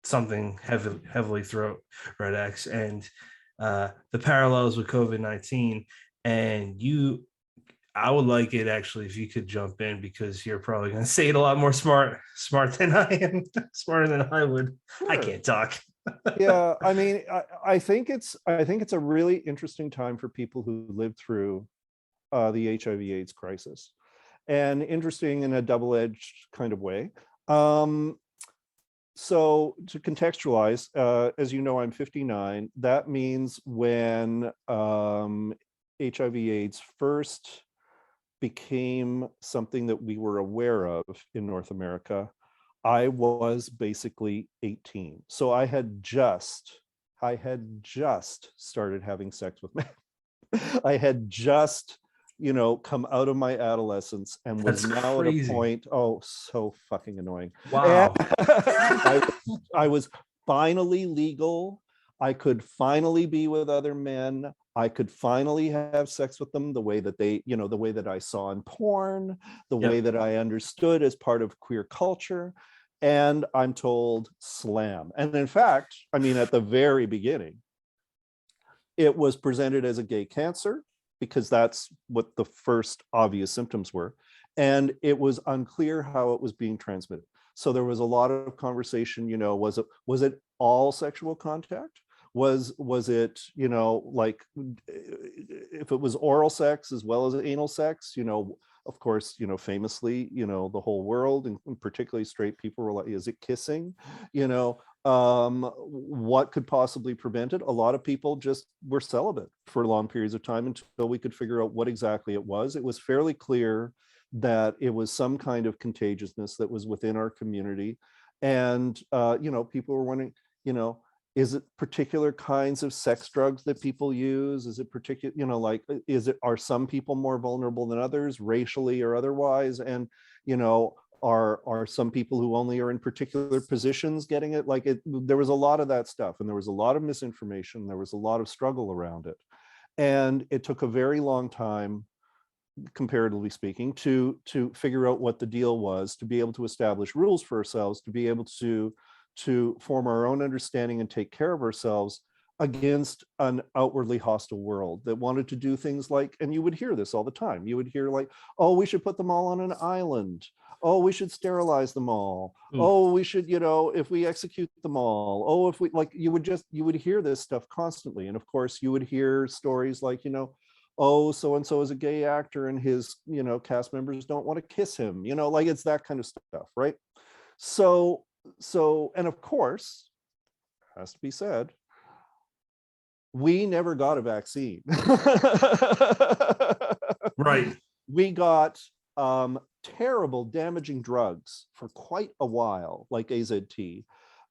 something heavily throughout Red X and the parallels with COVID-19. And I would like it actually if you could jump in, because you're probably going to say it a lot more smart than I am, smarter than I would. Sure. I can't talk. Yeah, I mean, I think it's a really interesting time for people who lived through the HIV/AIDS crisis, and interesting in a double-edged kind of way. So to contextualize, as you know, I'm 59. That means when HIV/AIDS first became something that we were aware of in North America, I was basically 18. So I had just started having sex with men. I had just, come out of my adolescence and was now crazy. At a point, so fucking annoying. Wow. I was finally legal. I could finally be with other men. I could finally have sex with them the way that the way that I saw in porn, the way that I understood as part of queer culture. And I'm told slam. And in fact, I mean, at the very beginning, it was presented as a gay cancer, because that's what the first obvious symptoms were. And it was unclear how it was being transmitted. So there was a lot of conversation, was it all sexual contact? Was it, like, if it was oral sex as well as anal sex, of course, famously, the whole world, and particularly straight people were like, is it kissing? What could possibly prevent it? A lot of people just were celibate for long periods of time until we could figure out what exactly it was. It was fairly clear that it was some kind of contagiousness that was within our community. And, people were wondering, is it particular kinds of sex drugs that people use? Is it particular, are some people more vulnerable than others, racially or otherwise? And, are some people who only are in particular positions getting it? There was a lot of that stuff, and there was a lot of misinformation. There was a lot of struggle around it. And it took a very long time, comparatively speaking, to figure out what the deal was, to be able to establish rules for ourselves, to be able to form our own understanding and take care of ourselves against an outwardly hostile world that wanted to do things like, and you would hear this all the time, you would hear like, oh, we should put them all on an island. Oh, we should sterilize them all. Oh, we should, if we execute them all. Oh, if we, like, you would hear this stuff constantly. And of course you would hear stories like, oh, so-and-so is a gay actor and his, cast members don't want to kiss him, like it's that kind of stuff, right? So, and of course, has to be said, we never got a vaccine. Right. We got terrible damaging drugs for quite a while, like AZT,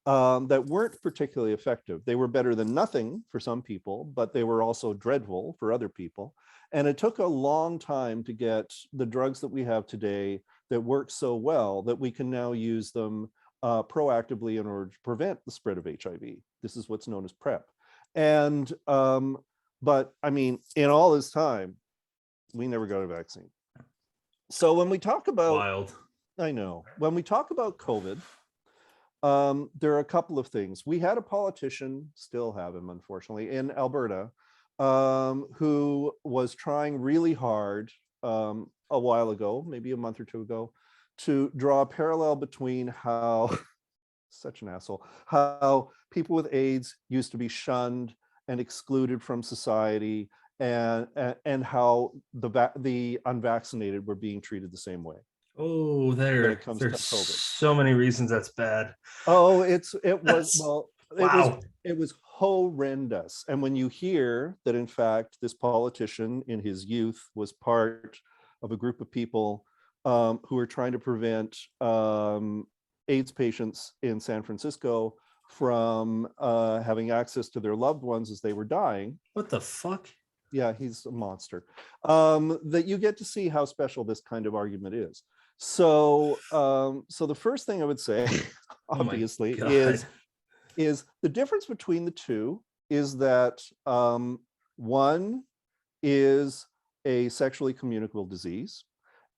that weren't particularly effective. They were better than nothing for some people, but they were also dreadful for other people. And it took a long time to get the drugs that we have today that work so well that we can now use them proactively in order to prevent the spread of HIV. This is what's known as PrEP. And, but I mean, in all this time, we never got a vaccine. So when we talk about, wild, I know, when we talk about COVID, there are a couple of things. We had a politician, still have him, unfortunately, in Alberta, who was trying really hard a while ago, maybe a month or two ago, to draw a parallel between how, such an asshole, how people with AIDS used to be shunned and excluded from society, and how the unvaccinated were being treated the same way Oh, when it comes to there's COVID. so many reasons that's bad. Oh, it was, That's well, wow. it was horrendous. And when you hear that, in fact, this politician in his youth was part of a group of people who were trying to prevent AIDS patients in San Francisco from having access to their loved ones as they were dying. What the fuck? Yeah, he's a monster. That you get to see how special this kind of argument is. So, so the first thing I would say, Oh my obviously, God. is the difference between the two is that one is a sexually communicable disease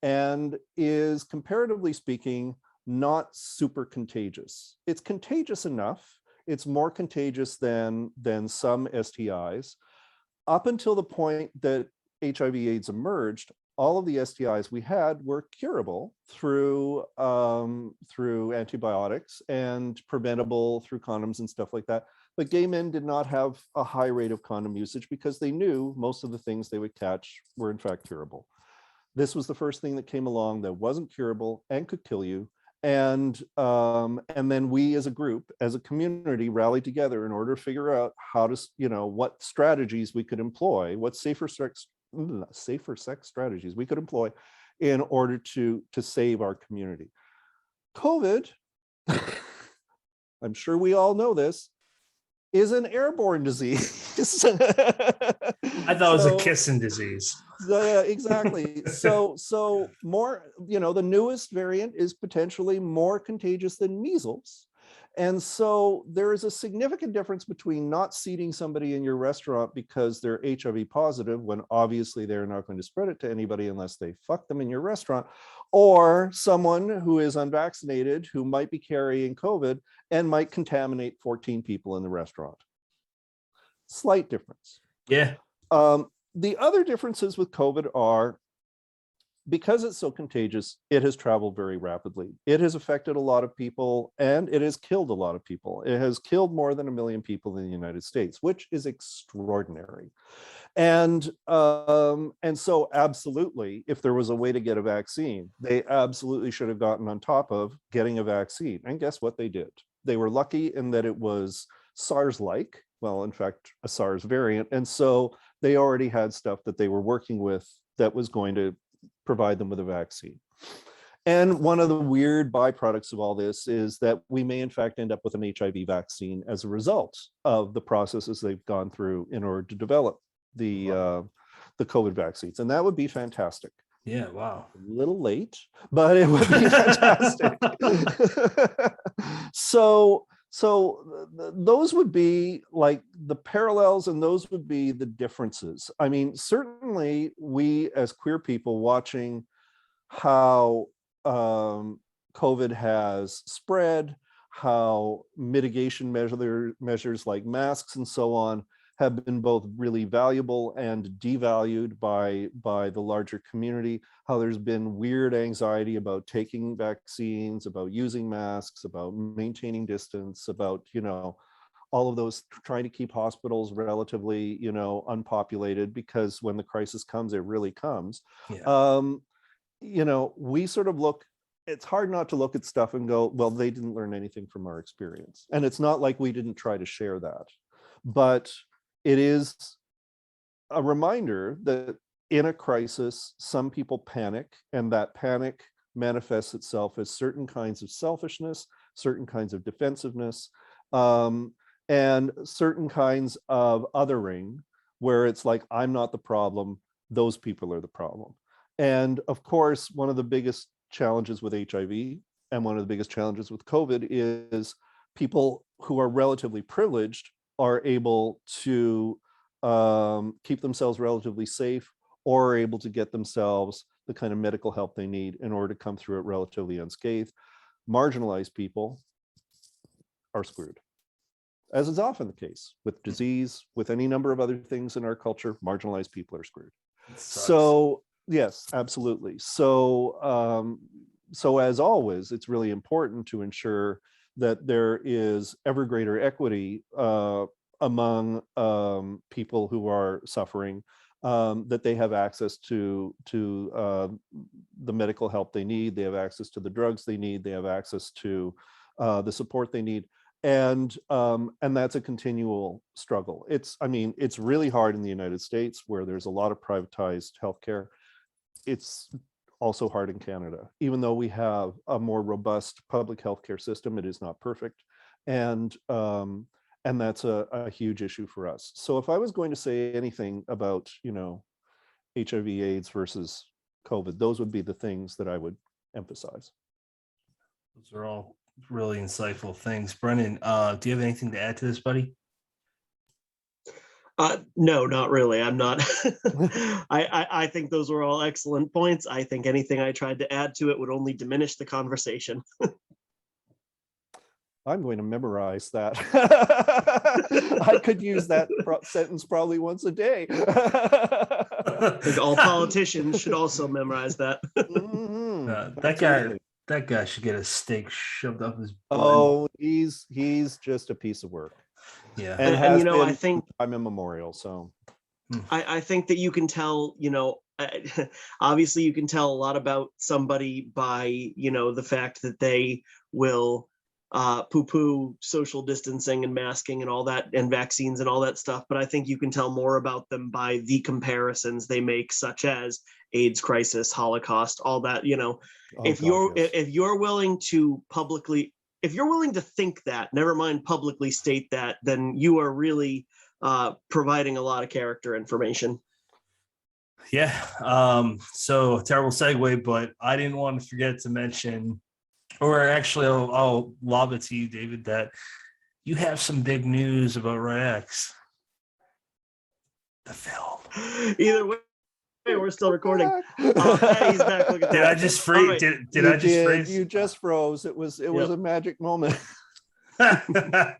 and is, comparatively speaking, not super contagious. It's contagious enough. It's more contagious than some STIs. Up until the point that HIV/AIDS emerged, all of the STIs we had were curable through antibiotics and preventable through condoms and stuff like that. But gay men did not have a high rate of condom usage because they knew most of the things they would catch were in fact curable. This was the first thing that came along that wasn't curable and could kill you. And then we as a group, as a community, rallied together in order to figure out how to, what strategies we could employ, what safer sex strategies we could employ in order to save our community. COVID, I'm sure we all know this, is an airborne disease. I thought it was a kissing disease. Yeah, exactly. So more, the newest variant is potentially more contagious than measles. And so there is a significant difference between not seating somebody in your restaurant because they're HIV positive, when obviously they're not going to spread it to anybody unless they fuck them in your restaurant, or someone who is unvaccinated who might be carrying COVID and might contaminate 14 people in the restaurant. Slight difference. Yeah. The other differences with COVID are, because it's so contagious, it has traveled very rapidly. It has affected a lot of people and it has killed a lot of people. It has killed more than 1 million people in the United States, which is extraordinary. And so absolutely, if there was a way to get a vaccine, they absolutely should have gotten on top of getting a vaccine. And guess what they did? They were lucky in that it was SARS-like, well, in fact, a SARS variant. And so they already had stuff that they were working with that was going to provide them with a vaccine. And one of the weird byproducts of all this is that we may in fact end up with an HIV vaccine as a result of the processes they've gone through in order to develop the COVID vaccines. And that would be fantastic. Yeah, wow. A little late, but it would be fantastic. So those would be like the parallels, and those would be the differences. I mean, certainly we as queer people watching how COVID has spread, how mitigation measures like masks and so on have been both really valuable and devalued by the larger community, how there's been weird anxiety about taking vaccines, about using masks, about maintaining distance, about, all of those, trying to keep hospitals relatively, unpopulated, because when the crisis comes, it really comes. Yeah. We sort of look, it's hard not to look at stuff and go, well, they didn't learn anything from our experience. And it's not like we didn't try to share that, but it is a reminder that in a crisis, some people panic, and that panic manifests itself as certain kinds of selfishness, certain kinds of defensiveness, and certain kinds of othering, where it's like, I'm not the problem, those people are the problem. And of course, one of the biggest challenges with HIV and one of the biggest challenges with COVID is people who are relatively privileged are able to keep themselves relatively safe, or are able to get themselves the kind of medical help they need in order to come through it relatively unscathed. Marginalized people, are screwed, as is often the case with disease, with any number of other things in our culture. Marginalized people are screwed. So yes, absolutely. So as always, it's really important to ensure that there is ever greater equity among people who are suffering, that they have access to the medical help they need, they have access to the drugs they need, they have access to the support they need. And that's a continual struggle. It's really hard in the United States, where there's a lot of privatized healthcare. It's also hard in Canada. Even though we have a more robust public healthcare system, it is not perfect. And that's a huge issue for us. So if I was going to say anything about, HIV, AIDS versus COVID, those would be the things that I would emphasize. Those are all really insightful things. Brennan, do you have anything to add to this, buddy? No, not really. I'm not. I think those were all excellent points. I think anything I tried to add to it would only diminish the conversation. I'm going to memorize that. I could use that sentence probably once a day. I think all politicians should also memorize that. That guy should get a stake shoved up his butt. Oh, he's just a piece of work. Yeah. And has been I think I'm immemorial. So I think that you can tell, obviously you can tell a lot about somebody by, the fact that they will poo-poo social distancing and masking and all that, and vaccines and all that stuff. But I think you can tell more about them by the comparisons they make, such as AIDS crisis, Holocaust, all that. If you're willing to publicly, if you're willing to think that, never mind publicly state that, then you are really providing a lot of character information. Yeah. So terrible segue, but I didn't want to forget to mention, or actually I'll lob it to you, David, that you have some big news about Red X, the film. Either way, we're still recording. He's back. Look at Did that. I just freeze? Right. Did I just freeze? You just froze. It was a magic moment. Oh,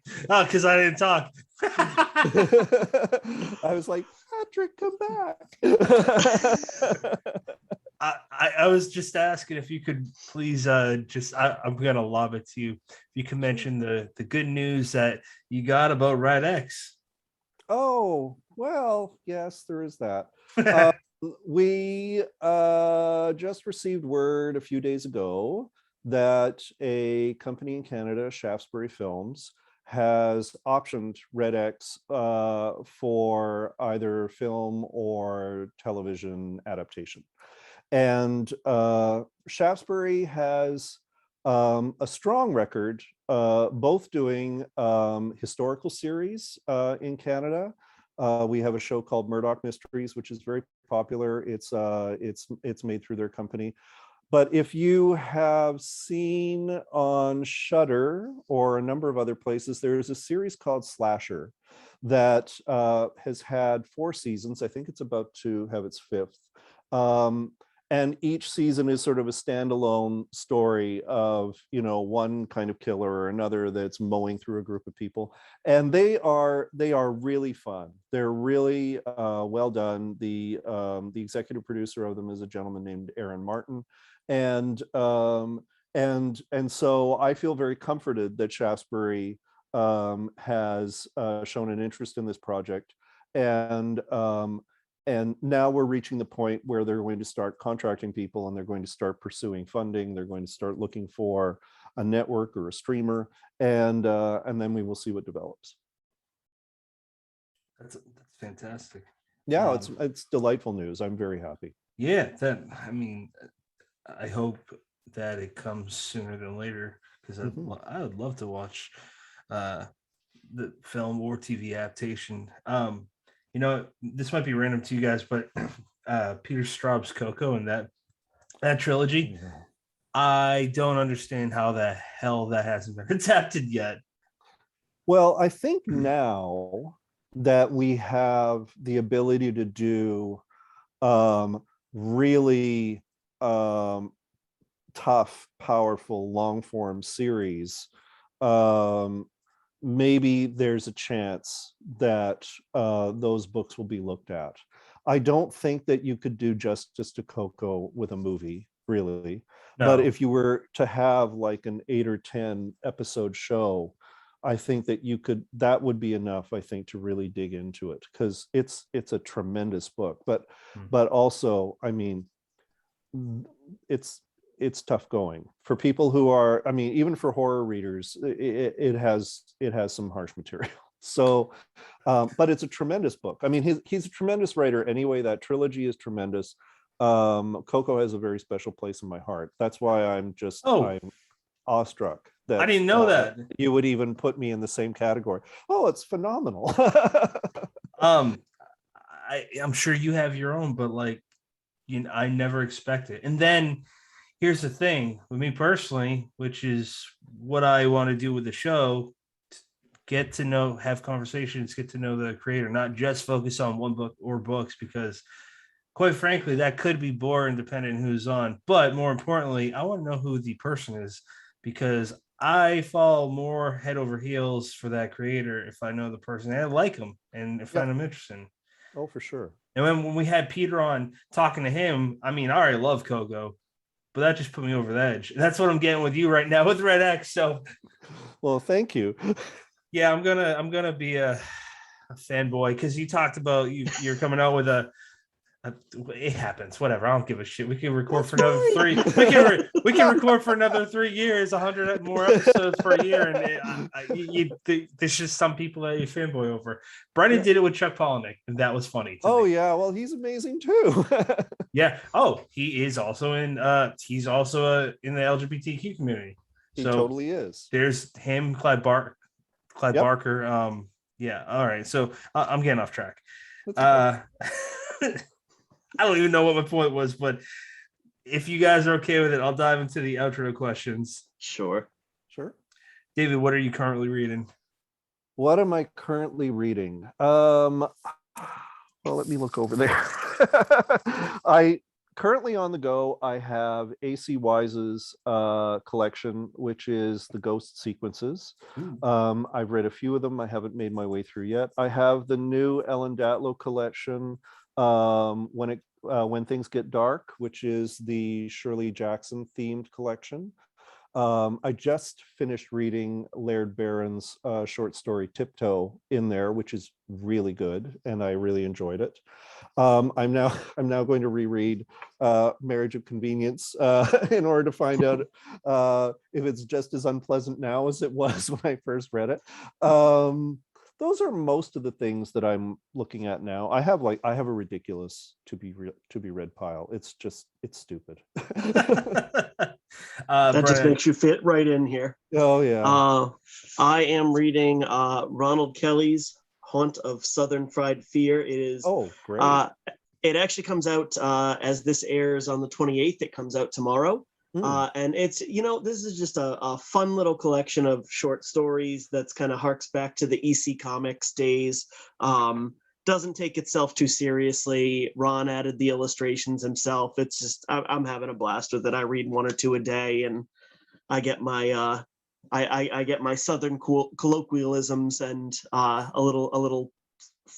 because I didn't talk. I was like, Patrick, come back. I was just asking if you could please I'm gonna lob it to you. If you can mention the good news that you got about Red X. Oh, well, yes, there is that. We just received word a few days ago that a company in Canada, Shaftesbury Films, has optioned Red X for either film or television adaptation. And Shaftesbury has a strong record, both doing historical series in Canada. We have a show called Murdoch Mysteries, which is very popular. It's made through their company. But if you have seen on Shudder or a number of other places, there's a series called Slasher that has had 4 seasons. I think it's about to have its 5th. And each season is sort of a standalone story of, one kind of killer or another that's mowing through a group of people. And they are really fun. They're really well done. The executive producer of them is a gentleman named Aaron Martin. And so I feel very comforted that Shaftesbury has shown an interest in this project. And now we're reaching the point where they're going to start contracting people, and they're going to start pursuing funding. They're going to start looking for a network or a streamer, and then we will see what develops. That's fantastic. Yeah, it's delightful news. I'm very happy. Yeah, I hope that it comes sooner than later, because I would love to watch the film or TV adaptation. This might be random to you guys, but Peter Straub's Coco and that trilogy, I don't understand how the hell that hasn't been adapted yet. Well, I think now that we have the ability to do really tough, powerful, long form series, maybe there's a chance that those books will be looked at. I don't think that you could do justice to Coco with a movie, really. But No. if you were to have like an 8 or 10 episode show, I think that you could, that would be enough, I think, to really dig into it, because it's a tremendous book. But also, I mean, it's tough going for people who are, I mean, even for horror readers, it has some harsh material. So but it's a tremendous book. I mean, he's a tremendous writer anyway. That trilogy is tremendous. Coco has a very special place in my heart. That's why I'm awestruck that I didn't know that. you would even put me in the same category. Oh, it's phenomenal. I'm sure you have your own, but like, I never expect it. And then here's the thing with me personally, which is what I want to do with the show: get to know, have conversations, get to know the creator, not just focus on one book or books, because quite frankly, that could be boring depending who's on. But more importantly, I want to know who the person is, because I fall more head over heels for that creator if I know the person and I like them and find them interesting. Oh, for sure. And when we had Peter on talking to him, I mean, I already love Coco, but that just put me over the edge. And that's what I'm getting with you right now with Red X. So, well, thank you. Yeah, I'm gonna be a fanboy, because you talked about you're coming out with a. It happens. Whatever. I don't give a shit. We can record for another 3. We can record for another 3 years, 100 more episodes per year, and there's just some people that you fanboy over. Brendan did it with Chuck Palahniuk, and that was funny. Oh me. Yeah, well, he's amazing too. Yeah. Oh, he is also in the LGBTQ community. He totally is. There's him, Clive Barker. Yeah. All right. So I'm getting off track. I don't even know what my point was, but if you guys are okay with it, I'll dive into the outro questions. Sure. David, what are you currently reading? What am I currently reading? Well, let me look over there. Currently on the go, I have A.C. Wise's collection, which is the Ghost Sequences. I've read a few of them. I haven't made my way through yet. I have the new Ellen Datlow collection, When Things Get Dark, which is the Shirley Jackson themed collection. I just finished reading Laird Barron's short story Tiptoe in there, which is really good, and I really enjoyed it. I'm now going to reread Marriage of Convenience in order to find out if it's just as unpleasant now as it was when I first read it. Those are most of the things that I'm looking at now. I have a ridiculous to be read pile. It's stupid. That just makes you fit right in here. Oh yeah. I am reading Ronald Kelly's Haunt of Southern Fried Fear. It is great. It actually comes out as this airs on the 28th. It comes out tomorrow. And it's, this is just a fun little collection of short stories that's kind of harks back to the EC Comics days. Doesn't take itself too seriously. Ron added the illustrations himself. It's just, I'm having a blast with it. I read 1 or 2 a day, and I get my I get my Southern colloquialisms and a little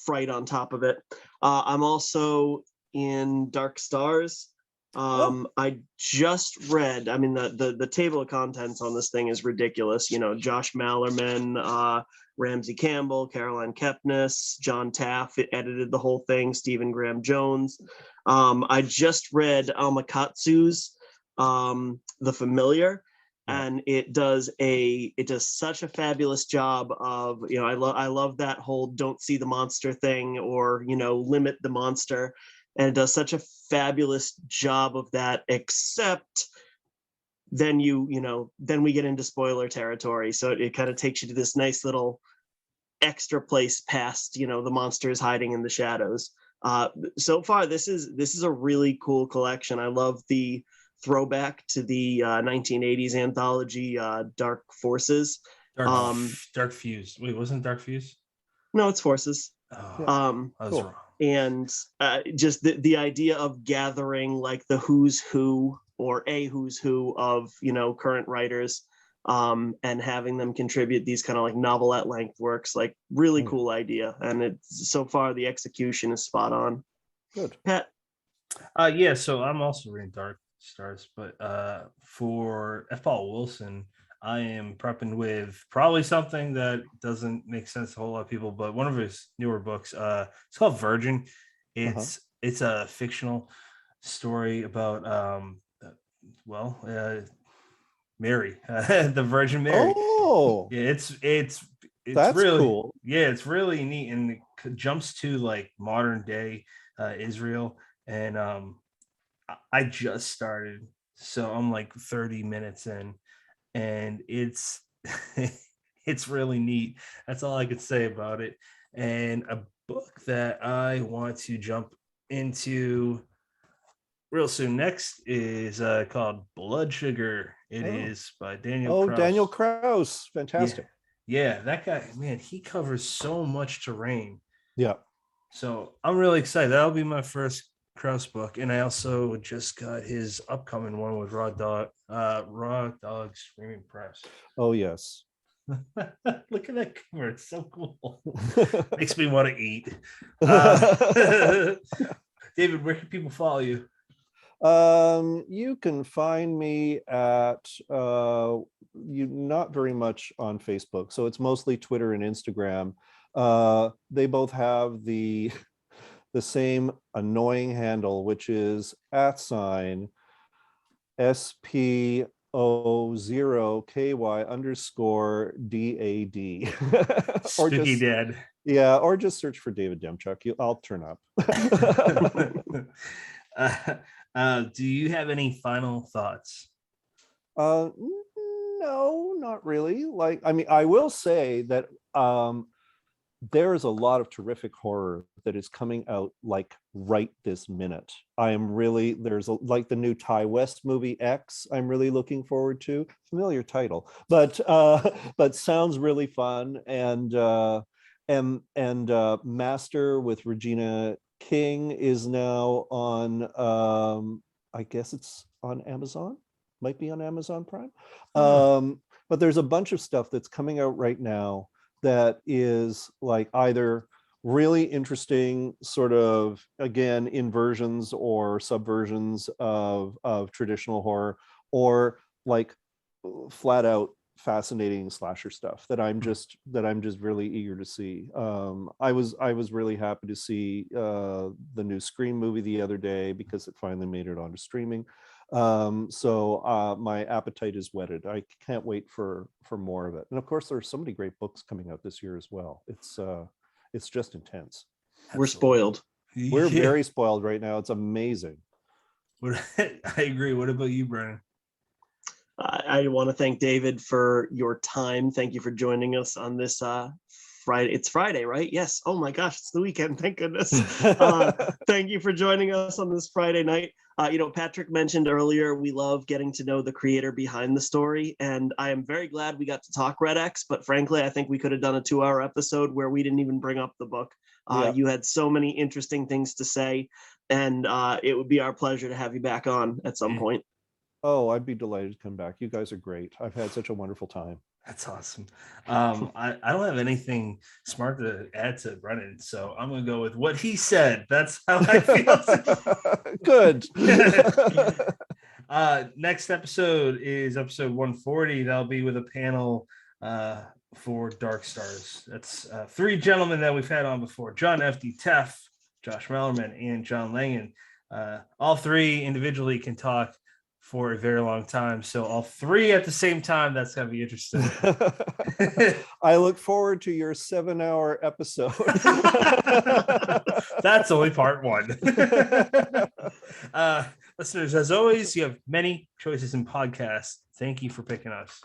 fright on top of it. I'm also in Dark Stars. I just read, I mean, the table of contents on this thing is ridiculous. Josh Mallerman, Ramsey Campbell, Caroline Kepnes, John Taff edited the whole thing, Stephen Graham Jones. I just read Alma Katsu's The Familiar, and it does such a fabulous job of, I love that whole don't see the monster thing, or limit the monster. And it does such a fabulous job of that, except then then we get into spoiler territory. So it kind of takes you to this nice little extra place past, the monsters hiding in the shadows. So far, this is a really cool collection. I love the throwback to the 1980s anthology, Dark Forces. Dark Fuse. Wait, wasn't Dark Fuse? No, it's Forces. I was wrong. And just the idea of gathering like the who's who, or a who's who of current writers, and having them contribute these kind of like novelette length works, like really cool idea. And it's so far the execution is spot on. Good. Pat? Yeah, so I'm also reading Dark Stars, but for F. Paul Wilson, I am prepping with probably something that doesn't make sense to a whole lot of people, but one of his newer books, it's called Virgin. It's a fictional story about Mary, the Virgin Mary. Oh, Yeah, it's that's really cool. Yeah, it's really neat, and it jumps to like modern day Israel, and I just started, so I'm like 30 minutes in, and it's it's really neat. That's all I could say about it. And a book that I want to jump into real soon next is called Blood Sugar. It is by Daniel Krauss. Daniel Krauss, fantastic. Yeah, that guy, man, he covers so much terrain. Yeah. So I'm really excited. That'll be my first Krauss book, and I also just got his upcoming one with Raw Dog Screaming Press. Oh yes. Look at that cover; it's so cool. Makes me want to eat. David, where can people follow you? You can find me at not very much on Facebook, so it's mostly Twitter and Instagram. They both have the same annoying handle, which is @SPO0KY_DAD. Spooky Dad. Yeah, or just search for David Demchuk. I'll turn up. Do you have any final thoughts? No, not really. I will say that there's a lot of terrific horror that is coming out like right this minute. There's like the new Ty West movie X. I'm really looking forward to. Familiar title, but sounds really fun. And Master with Regina King is now on. I guess it's on Amazon. Might be on Amazon Prime. But there's a bunch of stuff that's coming out right now that is like either really interesting, sort of, again, inversions or subversions of traditional horror, or like flat out fascinating slasher stuff that I'm just really eager to see. I was really happy to see the new Scream movie the other day because it finally made it onto streaming. So my appetite is whetted. I can't wait for more of it. And of course, there's so many great books coming out this year as well. It's just intense. We're spoiled. We're very spoiled right now. It's amazing. I agree. What about you, Brennan? I want to thank David for your time. Thank you for joining us on this Friday. It's Friday, right? Yes. Oh my gosh, it's the weekend. Thank goodness. Thank you for joining us on this Friday night. Patrick mentioned earlier, we love getting to know the creator behind the story. And I am very glad we got to talk Red X, but frankly, I think we could have done a 2-hour episode where we didn't even bring up the book. You had so many interesting things to say, and it would be our pleasure to have you back on at some point. Oh, I'd be delighted to come back. You guys are great. I've had such a wonderful time. That's awesome. I don't have anything smart to add to Brennan, so I'm going to go with what he said. That's how I feel. Good. Next episode is episode 140. That'll be with a panel for Dark Stars. That's 3 gentlemen that we've had on before: John F.D. Teff, Josh Mellerman, and John Langan. All 3 individually can talk for a very long time, so all 3 at the same time, that's gonna be interesting. I look forward to your 7-hour episode. That's only part 1. Listeners, as always, you have many choices in podcasts. Thank you for picking us.